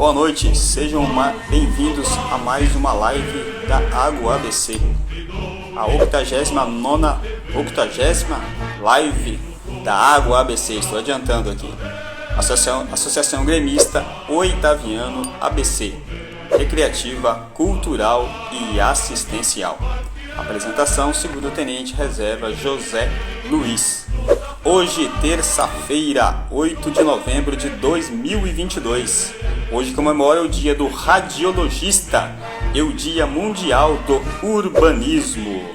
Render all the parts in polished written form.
Boa noite, sejam bem-vindos a mais uma live da Água ABC, a 80ª live da Água ABC. Estou adiantando aqui. Associação Gremista Oitaviano ABC, recreativa, cultural e assistencial. Apresentação: segundo-tenente reserva José Luiz. Hoje, terça-feira, 8 de novembro de 2022. Hoje comemora o dia do radiologista e o dia mundial do urbanismo.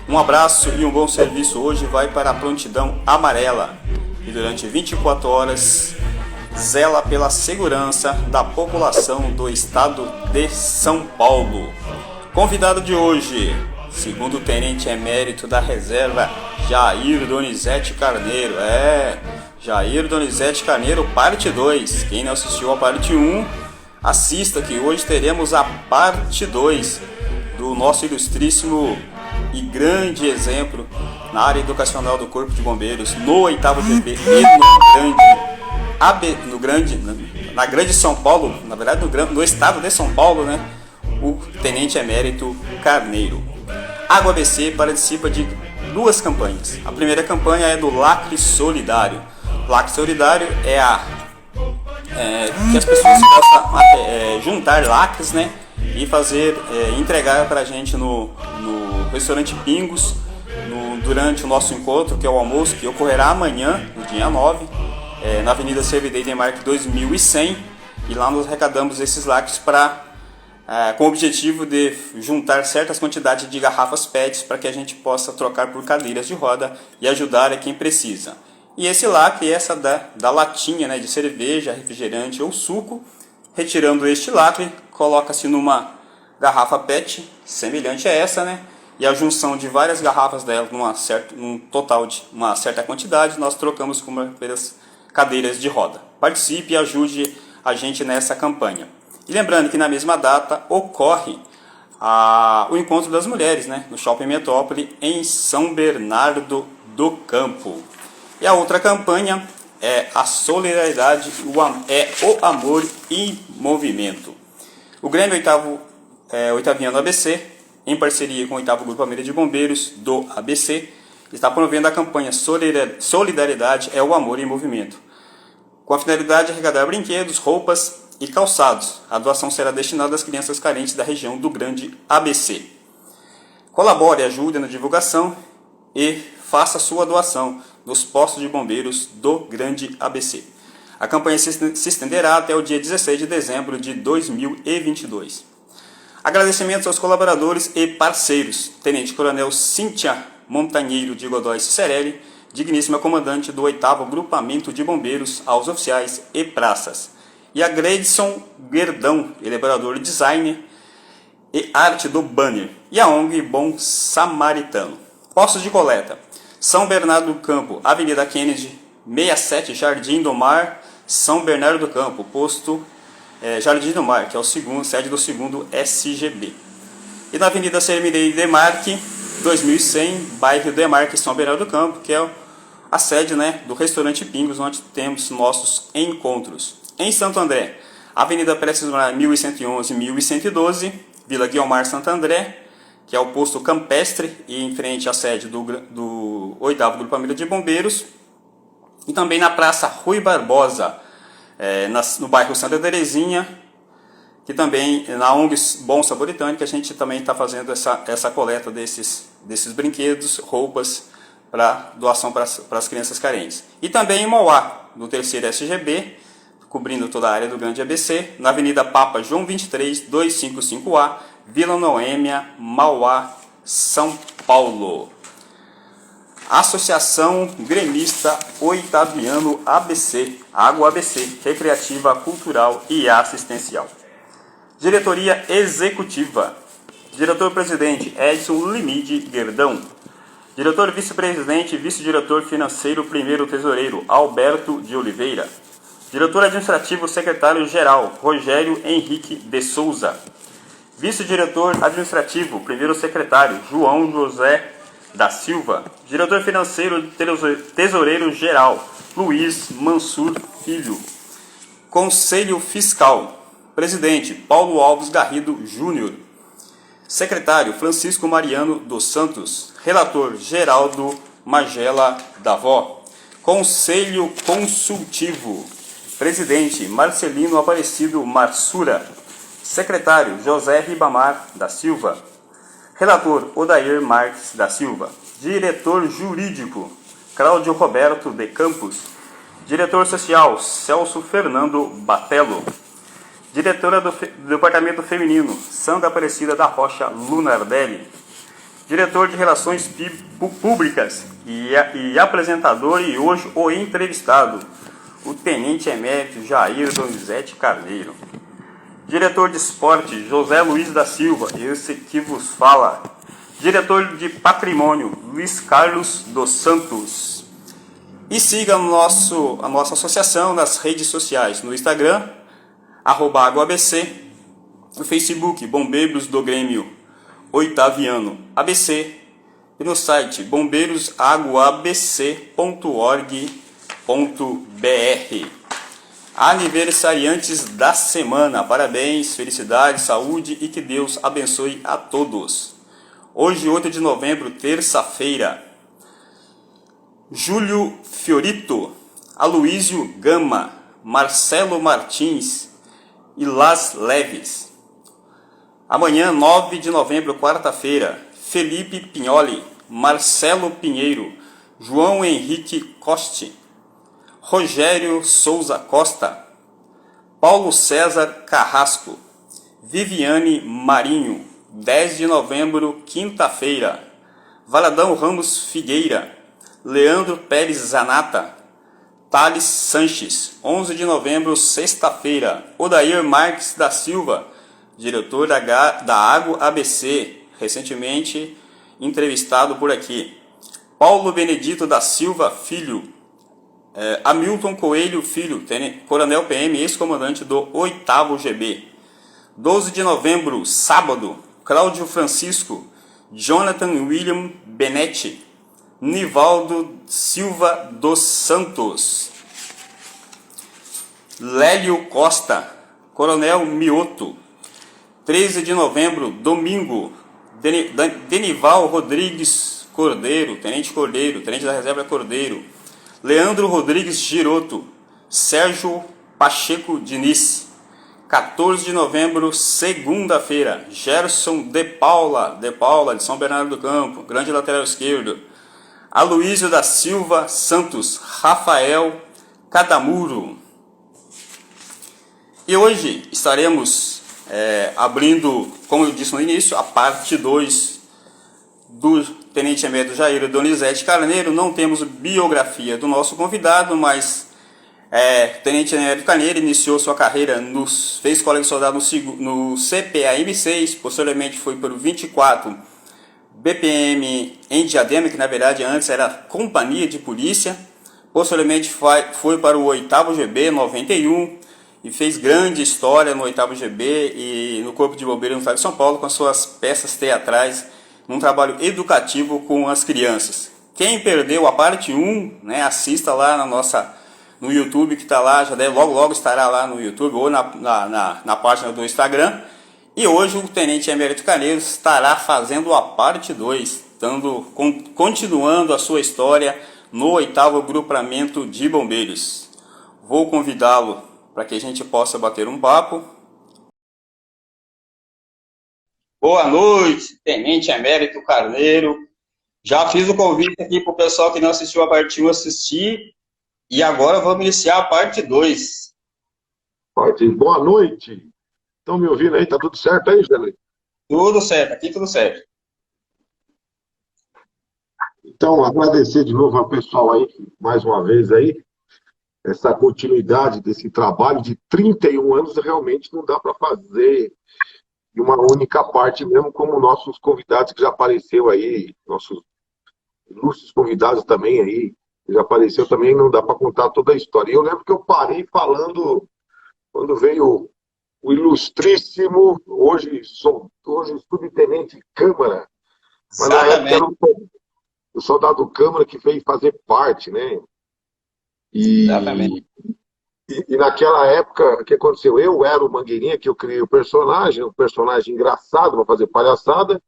Um abraço e um bom serviço hoje vai para a Prontidão Amarela, e durante 24 horas zela pela segurança da população do estado de São Paulo. Convidado de hoje, segundo tenente emérito da reserva Jair Donizete Carneiro. Jair Donizete Carneiro, parte 2. Quem não assistiu a parte 1, assista, que hoje teremos a parte 2 do nosso ilustríssimo e grande exemplo na área educacional do Corpo de Bombeiros, no 8º GB e na grande São Paulo, na verdade no estado de São Paulo, né? O tenente emérito Carneiro. Água ABC participa de duas campanhas. A primeira campanha é do Lacre Solidário. Lacre Solidário é que as pessoas possam juntar lacres, né, e fazer entregar para a gente no restaurante Pingos durante o nosso encontro, que é o almoço, que ocorrerá amanhã, no dia 9, na Avenida Servidei Demarque 2100, e lá nós arrecadamos esses lacres com o objetivo de juntar certas quantidades de garrafas PETs para que a gente possa trocar por cadeiras de roda e ajudar a quem precisa. E esse lacre, essa da latinha, né, de cerveja, refrigerante ou suco, retirando este lacre, coloca-se numa garrafa PET semelhante a essa, né, e a junção de várias garrafas dela num total de uma certa quantidade, nós trocamos pelas cadeiras de roda. Participe e ajude a gente nessa campanha. E lembrando que na mesma data ocorre o Encontro das Mulheres, né, no Shopping Metrópole, em São Bernardo do Campo. E a outra campanha é a solidariedade, o amor em movimento. O Grêmio Oitaviano ABC, em parceria com o 8º Grupamento de Bombeiros do ABC, está promovendo a campanha Solidariedade é o Amor em Movimento, com a finalidade de arrecadar brinquedos, roupas e calçados. A doação será destinada às crianças carentes da região do Grande ABC. Colabore, ajude na divulgação e faça sua doação nos postos de bombeiros do Grande ABC. A campanha se estenderá até o dia 16 de dezembro de 2022. Agradecimentos aos colaboradores e parceiros: Tenente Coronel Cíntia Montanheiro de Godoy Cicerelli, digníssima comandante do 8º Grupamento de Bombeiros, aos oficiais e praças. E a Gredson Guerdão, elaborador de design e arte do banner. E a ONG Bom Samaritano. Postos de coleta: São Bernardo do Campo, Avenida Kennedy 67, Jardim do Mar, São Bernardo do Campo, posto Jardim do Mar, que é sede do 2º SGB. E na Avenida Servidei Demarque 2100, bairro Demarque, São Bernardo do Campo, que é a sede, né, do restaurante Pingos, onde temos nossos encontros. Em Santo André, Avenida Prestes Moraes 1111 1112, Vila Guiomar Santo André, que é o posto campestre e em frente à sede do 8º Grupamento de Bombeiros. E também na Praça Rui Barbosa, no bairro Santa Terezinha, que também na ONG Bom Samaritano, que a gente também está fazendo essa coleta desses brinquedos, roupas, para doação para as crianças carentes. E também em Mauá, no 3º SGB, cobrindo toda a área do Grande ABC, na Avenida Papa João 23, 255A, Vila Noêmia, Mauá, São Paulo. Associação Gremista Oitaviano ABC, Água ABC, recreativa, cultural e assistencial. Diretoria Executiva: Diretor-Presidente Edson Limide Guerdão. Diretor Vice-Presidente e Vice-Diretor Financeiro, Primeiro Tesoureiro Alberto de Oliveira. Diretor Administrativo Secretário-Geral Rogério Henrique de Souza. Vice-Diretor Administrativo, Primeiro Secretário João José da Silva. Diretor Financeiro Tesoureiro Geral Luiz Mansur Filho. Conselho Fiscal: Presidente, Paulo Alves Garrido Júnior. Secretário, Francisco Mariano dos Santos. Relator, Geraldo Magela Davó. Conselho Consultivo. Presidente, Marcelino Aparecido Marsura. Secretário, José Ribamar da Silva. Relator, Odair Marques da Silva. Diretor Jurídico, Cláudio Roberto de Campos. Diretor Social, Celso Fernando Batello. Diretora do Departamento Feminino, Sandra Aparecida da Rocha Lunardelli. Diretor de Relações Públicas e apresentador e hoje o entrevistado, o Tenente Emérito Jair Donizete Carneiro. Diretor de Esporte, José Luiz da Silva, esse que vos fala. Diretor de Patrimônio, Luiz Carlos dos Santos. E siga a nossa associação nas redes sociais, no Instagram, @AguaABC, no Facebook, Bombeiros do Grêmio Oitaviano ABC, e no site bombeirosaguaabc.org.br. Aniversariantes da semana, parabéns, felicidade, saúde e que Deus abençoe a todos. Hoje, 8 de novembro, terça-feira. Júlio Fiorito, Aloísio Gama, Marcelo Martins e Las Leves. Amanhã, 9 de novembro, quarta-feira, Felipe Pignoli, Marcelo Pinheiro, João Henrique Coste, Rogério Souza Costa, Paulo César Carrasco, Viviane Marinho, 10 de novembro, quinta-feira, Valadão Ramos Figueira, Leandro Pérez Zanata, Thales Sanches, 11 de novembro, sexta-feira, Odair Marques da Silva, diretor da Água ABC, recentemente entrevistado por aqui, Paulo Benedito da Silva Filho, Hamilton Coelho Filho, coronel PM, ex-comandante do 8º GB. 12 de novembro, sábado, Cláudio Francisco, Jonathan William Benetti, Nivaldo Silva dos Santos, Lélio Costa, coronel Mioto. 13 de novembro, domingo, Denival Rodrigues Cordeiro, tenente da reserva Cordeiro, Leandro Rodrigues Giroto, Sérgio Pacheco Diniz. 14 de novembro, segunda-feira, Gerson de Paula, de São Bernardo do Campo, grande lateral esquerdo. Aloísio da Silva Santos, Rafael Cadamuro. E hoje estaremos abrindo, como eu disse no início, a parte 2 do Tenente Emérito Jair Donizete Carneiro. Não temos biografia do nosso convidado, mas Tenente Emérito Carneiro iniciou sua carreira, fez escola de soldado no CPAM-6, posteriormente foi para o 24 BPM em Diadema, que na verdade antes era Companhia de Polícia, posteriormente foi para o 8º GB 91 e fez grande história no 8º GB e no Corpo de Bombeiros no Estado de São Paulo com as suas peças teatrais, num trabalho educativo com as crianças. Quem perdeu a parte 1, né, assista lá no YouTube, que está lá, já deve, logo estará lá no YouTube ou na página do Instagram. E hoje o Tenente Emérito Carneiro estará fazendo a parte 2, continuando a sua história no 8º Grupamento de Bombeiros. Vou convidá-lo para que a gente possa bater um papo. Boa noite, Tenente Emérito Carneiro. Já fiz o convite aqui para o pessoal que não assistiu a parte 1 assistir. E agora vamos iniciar a parte 2. Boa noite. Estão me ouvindo aí? Tá tudo certo aí, Gelei? Tudo certo, aqui tudo certo. Então, agradecer de novo ao pessoal aí, mais uma vez aí, essa continuidade desse trabalho de 31 anos, realmente não dá para fazer de uma única parte, mesmo como nossos convidados que já apareceu aí, nossos ilustres convidados também aí, que já apareceu também, não dá para contar toda a história. E eu lembro que eu parei falando, quando veio o ilustríssimo, hoje subtenente Câmara, mas na época era o soldado Câmara que veio fazer parte, né? Exatamente. E naquela época, o que aconteceu? Eu era o Mangueirinha, que eu criei o personagem, um personagem engraçado para fazer palhaçada,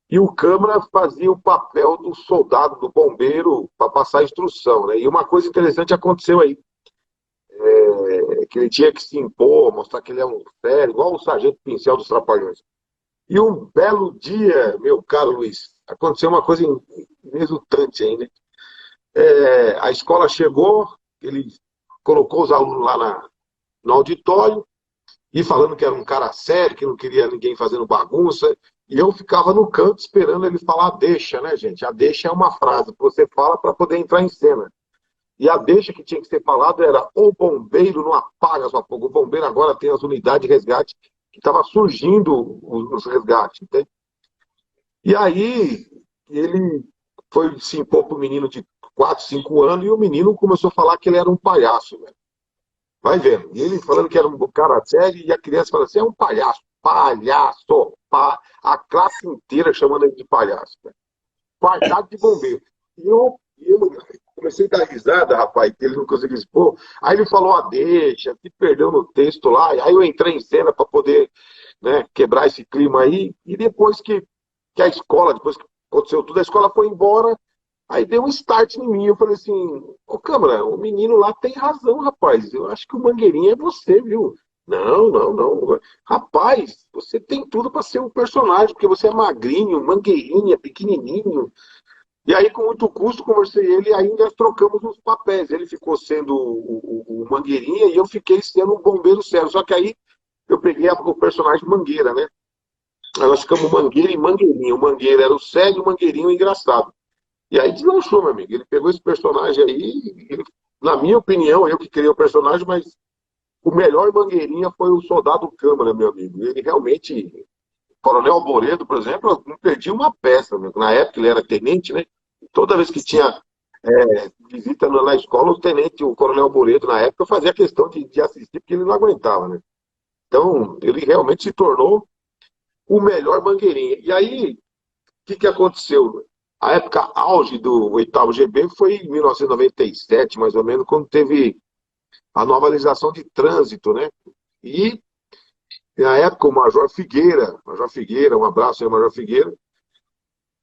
e o Câmara fazia o papel do soldado, do bombeiro, para passar a instrução, né? E uma coisa interessante aconteceu aí, que ele tinha que se impor, mostrar que ele é um sério, igual o Sargento Pincel dos Trapalhões. E um belo dia, meu caro Luiz, aconteceu uma coisa exultante aí, né? A escola chegou, ele colocou os alunos lá no auditório, e falando que era um cara sério, que não queria ninguém fazendo bagunça, e eu ficava no canto esperando ele falar a deixa, né, gente? A deixa é uma frase que você fala para poder entrar em cena. E a deixa que tinha que ser falado era: o bombeiro não apaga sua fogo. O bombeiro agora tem as unidades de resgate, que estava surgindo os resgates, entende? E aí ele foi se impor para o menino de 4, 5 anos, e o menino começou a falar que ele era um palhaço, né? Vai vendo. E ele falando que era um cara sério, e a criança falando assim: é um palhaço, palhaço, a classe inteira chamando ele de palhaço. Né? Fardado de bombeiro. E eu comecei a dar risada, rapaz, que ele não conseguia expor. Aí ele falou a deixa, se perdeu no texto lá. Aí eu entrei em cena para poder, né, quebrar esse clima aí. E depois que a escola, depois que aconteceu tudo, a escola foi embora. Aí deu um start em mim. Eu falei assim: ô Câmara, o menino lá tem razão, rapaz. Eu acho que o Mangueirinha é você, viu? Não, não, não. Rapaz, você tem tudo para ser um personagem, porque você é magrinho, mangueirinha, pequenininho. E aí, com muito custo, conversei ele e ainda trocamos os papéis. Ele ficou sendo o Mangueirinha e eu fiquei sendo o bombeiro sério. Só que aí eu peguei o personagem Mangueira, né? Aí nós ficamos Mangueira e Mangueirinha. O Mangueira era o sério, o Mangueirinho o engraçado. E aí deslanchou, meu amigo. Ele pegou esse personagem aí, ele, na minha opinião, eu que criei o personagem, mas o melhor Mangueirinha foi o Soldado Câmara, meu amigo. Ele realmente, Coronel Alboredo, por exemplo, eu não perdi uma peça. Meu. Na época ele era tenente, né? Toda vez que tinha visita na escola, o tenente, o Coronel Alboredo, na época, fazia questão de assistir, porque ele não aguentava, né? Então, ele realmente se tornou o melhor Mangueirinha. E aí, o que aconteceu? A época auge do oitavo GB foi em 1997, mais ou menos, quando teve a nova legislação de trânsito, né? E na época o Major Figueira, um abraço aí, Major Figueira,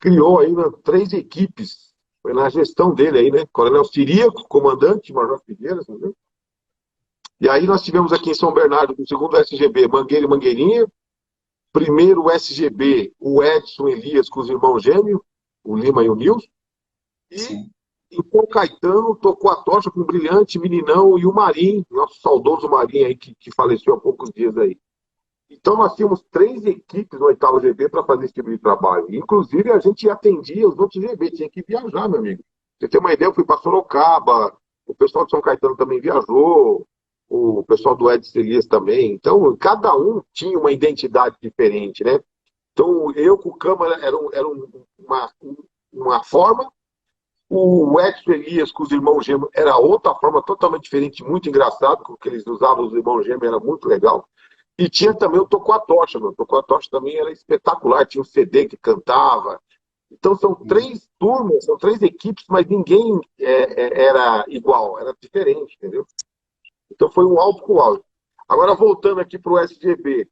criou aí, né, 3 equipes, foi na gestão dele aí, né? Coronel Ciríaco, comandante, Major Figueira, entendeu? E aí nós tivemos aqui em São Bernardo, no segundo SGB, Mangueira e Mangueirinha, primeiro SGB, o Edson Elias com os irmãos gêmeos, o Lima e o Nilson, e Sim. em São Caetano tocou a tocha com o Brilhante, Meninão e o Marim, nosso saudoso Marim aí, que faleceu há poucos dias aí. Então nós tínhamos 3 equipes no oitavo GB para fazer esse tipo de trabalho. Inclusive a gente atendia os outros GB, tinha que viajar, meu amigo. Você tem uma ideia, eu fui para Sorocaba, o pessoal de São Caetano também viajou, o pessoal do Edson Elias também. Então cada um tinha uma identidade diferente, né? Então eu com o Câmara uma forma, o Edson Elias com os irmãos gêmeos era outra forma totalmente diferente, muito engraçado, porque eles usavam os irmãos gêmeos, era muito legal. E tinha também o Tocou a Tocha, meu. O Tocou a Tocha também era espetacular, tinha um CD que cantava. Então são 3 turmas, são 3 equipes, mas ninguém era igual, era diferente, entendeu? Então foi um alto com alto. Agora voltando aqui para o SGB,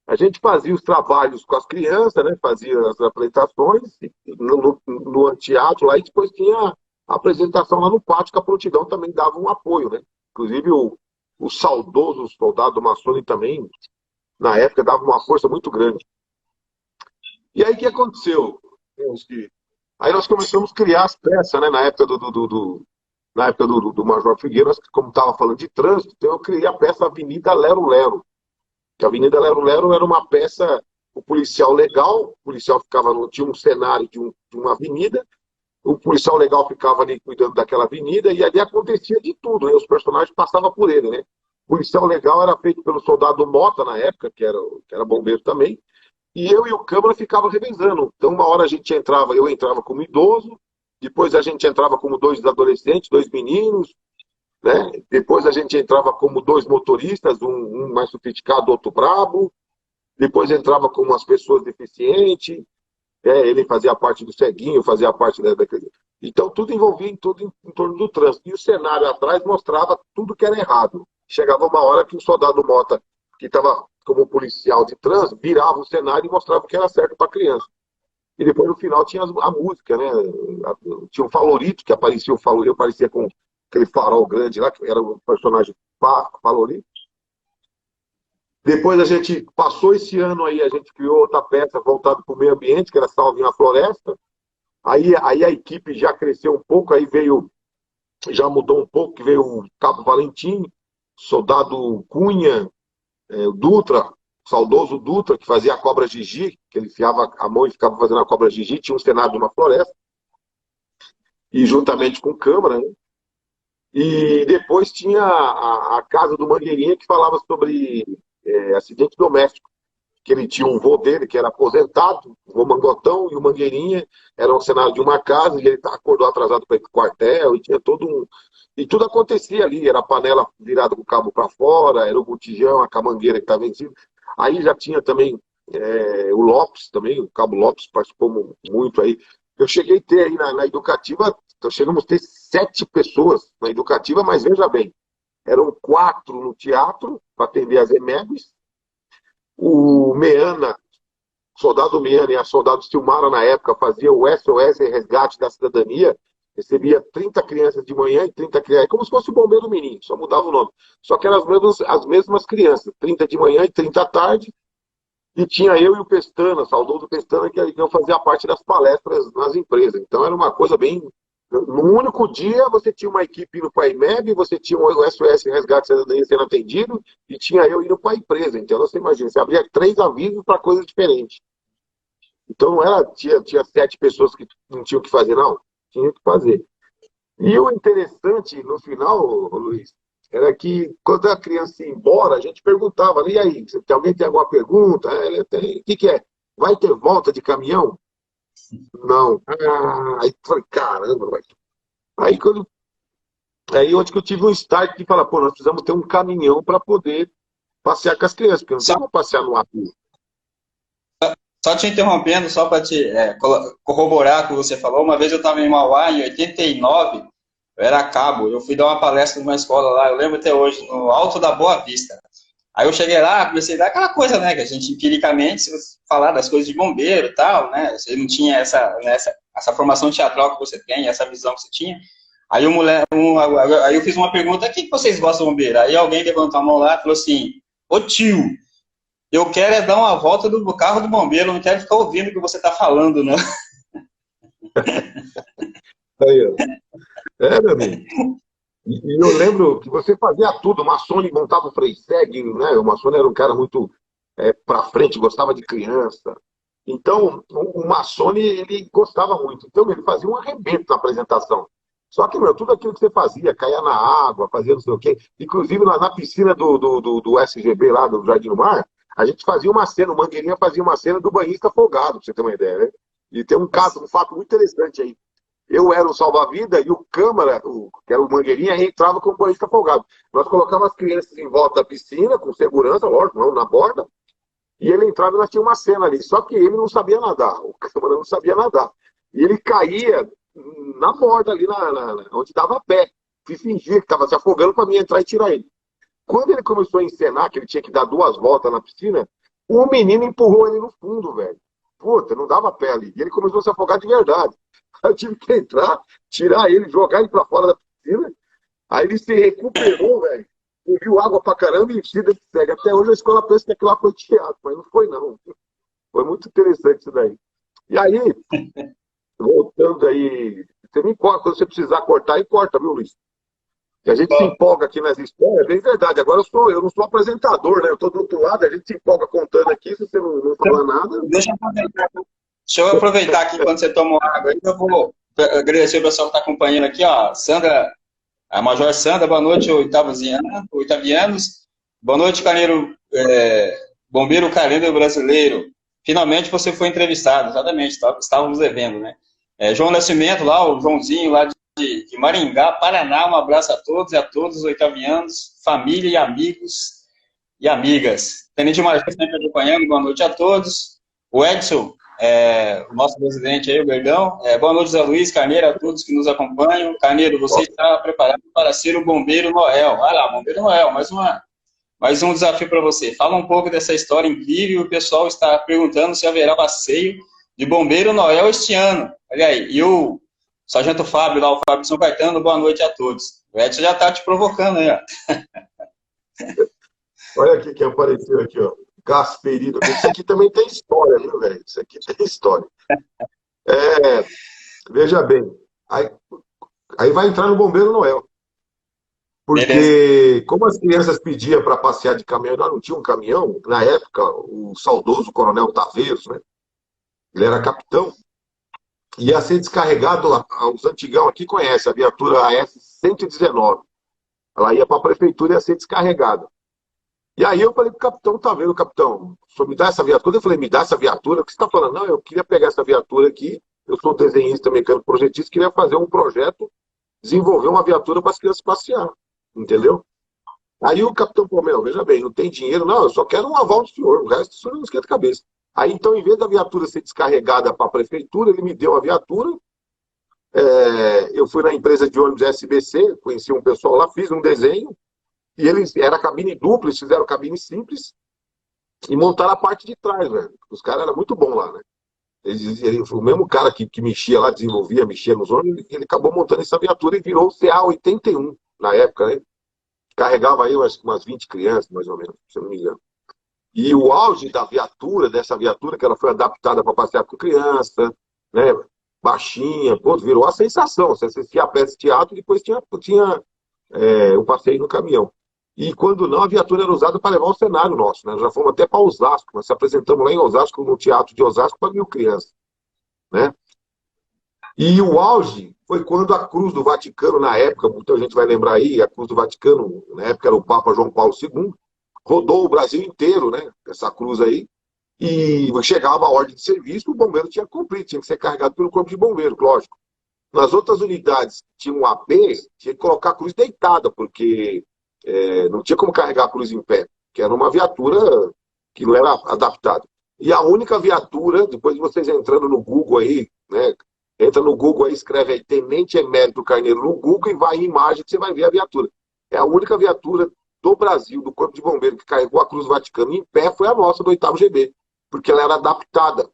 a gente fazia os trabalhos com as crianças, né? Fazia as apresentações no teatro lá, e depois tinha a apresentação lá no pátio, que a Prontidão também dava um apoio, né? Inclusive o saudoso soldado Massoni também, na época, dava uma força muito grande. E aí o que aconteceu? Aí nós começamos a criar as peças, né? Na época do Major Figueiredo, como estava falando de trânsito, então eu criei a peça Avenida Lero Lero, que a Avenida Lero Lero era uma peça, o policial legal, o policial tinha um cenário de uma avenida, o policial legal ficava ali cuidando daquela avenida, e ali acontecia de tudo, né? Os personagens passavam por ele, né? O policial legal era feito pelo soldado Mota, na época, que era bombeiro também, e eu e o Câmara ficava revezando. Então, uma hora eu entrava como idoso, depois a gente entrava como 2 adolescentes, 2 meninos, né? Depois a gente entrava como 2 motoristas, um mais sofisticado, outro brabo. Depois entrava como as pessoas deficientes. Ele fazia parte do ceguinho, fazia parte Então, tudo envolvia tudo em torno do trânsito. E o cenário atrás mostrava tudo que era errado. Chegava uma hora que o soldado Mota, que estava como policial de trânsito, virava o cenário e mostrava o que era certo para a criança. E depois, no final, tinha a música, né? Tinha o Falorito, que aparecia o Falorito, aparecia com aquele farol grande lá, que era o personagem Falorito. Depois a gente passou esse ano aí, a gente criou outra peça voltada para o meio ambiente, que era Salve a Floresta. Aí a equipe já cresceu um pouco, aí veio, já mudou um pouco, que veio o Cabo Valentim, Soldado Cunha, o Dutra, o saudoso Dutra, que fazia a cobra Gigi, que ele enfiava a mão e ficava fazendo a cobra Gigi, tinha um cenário de uma floresta, e juntamente com câmara, né? E depois tinha a Casa do Mangueirinha, que falava sobre acidente doméstico, que ele tinha um vô dele, que era aposentado, o vô Mangotão e o Mangueirinha, era um cenário de uma casa, e ele acordou atrasado para ir para o quartel, e tinha todo um... E tudo acontecia ali, era a panela virada com o cabo para fora, era o botijão, a camangueira que estava vencida. Aí já tinha também o Lopes, também, o Cabo Lopes participou muito aí. Eu cheguei a ter aí na Educativa, então chegamos a ter 7 pessoas na Educativa, mas veja bem, eram 4 no teatro, para atender as EMEBs, o Meana, soldado Meana e a soldado Silmara, na época, fazia o SOS Resgate da Cidadania, recebia 30 crianças de manhã e 30 crianças, como se fosse o Bombeiro Menino, só mudava o nome. Só que eram as mesmas crianças, 30 de manhã e 30 à tarde, e tinha eu e o Pestana, saudoso Pestana, que eu fazia parte das palestras nas empresas. Então era uma coisa bem... No único dia, você tinha uma equipe indo para a IMEB, você tinha o SOS Resgate Cidadania sendo atendido, e tinha eu indo para a empresa. Então, você imagina, você abria 3 avisos para coisas diferentes. Então, não era, tinha 7 pessoas que não tinham o que fazer, não. Tinha que fazer. E o interessante, no final, Luiz, era que quando a criança ia embora, a gente perguntava, e aí, alguém tem alguma pergunta? O que é? Vai ter volta de caminhão? Não. Aí falei, caramba, vai. Aí, onde que eu tive um start de falar, pô, nós precisamos ter um caminhão para poder passear com as crianças, porque não tem como passear no ar. Só te interrompendo, só para te corroborar o que você falou, uma vez eu estava em Mauá, em 89, eu era cabo, eu fui dar uma palestra numa escola lá, eu lembro até hoje, no Alto da Boa Vista. Aí eu cheguei lá, comecei a dar aquela coisa, né, que a gente empiricamente, se você falar das coisas de bombeiro e tal, né, você não tinha essa formação teatral que você tem, essa visão que você tinha. Aí aí eu fiz uma pergunta, o que vocês gostam de bombeiro? Aí alguém levantou a mão lá e falou assim, ô tio, eu quero dar uma volta do carro do bombeiro, não quero ficar ouvindo o que você está falando, não. Aí, ó. Meu amigo. E eu lembro que você fazia tudo, o Massone montava o freio-segue, né? O Massone era um cara muito para frente, gostava de criança. Então, o Massone, ele gostava muito. Então, ele fazia um arrebento na apresentação. Só que, meu, tudo aquilo que você fazia, caía na água, fazia não sei o quê. Inclusive, na piscina do SGB, lá do Jardim do Mar, a gente fazia uma cena, o Mangueirinha fazia uma cena do banhista afogado, pra você ter uma ideia, né? E tem um fato muito interessante aí. Eu era o salva-vida e o câmara, que era o Mangueirinha, entrava com o banhista afogado. Nós colocávamos as crianças em volta da piscina, com segurança, lógico, não na borda, e ele entrava e nós tínhamos uma cena ali. Só que ele não sabia nadar, o câmara não sabia nadar. E ele caía na borda ali, onde dava pé. E fingia que estava se afogando para mim entrar e tirar ele. Quando ele começou a encenar, que ele tinha que dar 2 voltas na piscina, o menino empurrou ele no fundo, velho. Puta, não dava pé ali. E ele começou a se afogar de verdade. Aí eu tive que entrar, tirar ele, jogar ele para fora da piscina. Aí ele se recuperou, velho. Bebiu água pra caramba e vida que segue. Até hoje a escola pensa que aquilo lá foi teatro, mas não foi, não. Foi muito interessante isso daí. E aí, voltando aí, você me corta, quando você precisar cortar, e corta, viu, Luiz? Que a gente se empolga aqui nas histórias, é verdade. Agora eu não sou apresentador, né? Eu estou do outro lado, a gente se empolga contando aqui, se você não falar nada. Deixa eu aproveitar aqui quando você tomou água. Eu vou agradecer o pessoal que está acompanhando aqui, ó. Sandra, a Major Sandra, boa noite, oitavianos. Boa noite, bombeiro Carneiro brasileiro. Finalmente você foi entrevistado, exatamente, estávamos devendo, né? João Nascimento, lá, o Joãozinho, lá de Maringá, Paraná, um abraço a todos e a todos os oitavianos, família e amigos e amigas. Tenente Marcos sempre acompanhando, boa noite a todos. O Edson, o nosso presidente aí, o Verdão. Boa noite, Zé Luiz, Carneiro, a todos que nos acompanham. Carneiro, você está preparado para ser o Bombeiro Noel? Vai lá, Bombeiro Noel, mais um desafio para você. Fala um pouco dessa história incrível. O pessoal está perguntando se haverá passeio de Bombeiro Noel este ano. Olha aí. E o Sargento Fábio, lá, o Fábio de São Caetano, boa noite a todos. O Edson já está te provocando aí, ó. Olha aqui quem apareceu aqui, ó. Gasperino. Isso aqui também tem história, viu, velho? Isso aqui tem história. É, veja bem, aí vai entrar no Bombeiro Noel. Porque, Beleza. como as crianças pediam para passear de caminhão, nós não tinha um caminhão, na época, o saudoso Coronel Taveiros, né? Ele era capitão, ia ser descarregado, os antigão aqui conhecem, a viatura AS-119. Ela ia para a prefeitura e ia ser descarregada. E aí eu falei pro capitão, tá vendo, capitão, o senhor me dá essa viatura? Eu falei, me dá essa viatura? O que você está falando? Não, eu queria pegar essa viatura aqui, eu sou desenhista, mecânico, projetista, queria fazer um projeto, desenvolver uma viatura para as crianças passear, entendeu? Aí o capitão falou, meu, veja bem, não tem dinheiro, não, eu só quero um aval do senhor, o resto do senhor não esquenta a cabeça. Aí então, em vez da viatura ser descarregada para a prefeitura, ele me deu a viatura, eu fui na empresa de ônibus SBC, conheci um pessoal lá, fiz um desenho, e eles, era cabine dupla, eles fizeram cabine simples, e montaram a parte de trás, velho. Os caras eram muito bons lá, né? O mesmo cara que mexia lá, desenvolvia, mexia nos ônibus, ele acabou montando essa viatura e virou o CA-81 na época, né? Carregava aí umas 20 crianças, mais ou menos, se eu não me engano. E o auge da viatura, dessa viatura, que ela foi adaptada para passear com criança, né? Baixinha, pô, virou a sensação. Você assistia a peça de teatro e depois tinha o passeio no caminhão. E quando não, a viatura era usada para levar o cenário nosso, né? Já fomos até para Osasco, nós se apresentamos lá em Osasco, no Teatro de Osasco, para 1.000 crianças, né? E o auge foi quando a Cruz do Vaticano, na época, muita gente vai lembrar aí, a Cruz do Vaticano, na época era o Papa João Paulo II, rodou o Brasil inteiro, né? Essa cruz aí, e chegava a ordem de serviço, o bombeiro tinha que cumprir, tinha que ser carregado pelo corpo de bombeiro, lógico. Nas outras unidades que tinham um AP, tinha que colocar a cruz deitada, porque não tinha como carregar a cruz em pé, que era uma viatura que não era adaptada. E a única viatura, depois de vocês entrando no Google aí, né? Entra no Google aí, escreve aí Tenente Emérito Carneiro no Google e vai em imagem que você vai ver a viatura. É a única viatura do Brasil, do Corpo de Bombeiro, que carregou a Cruz do Vaticano em pé, foi a nossa, do 8º GB, porque ela era adaptada.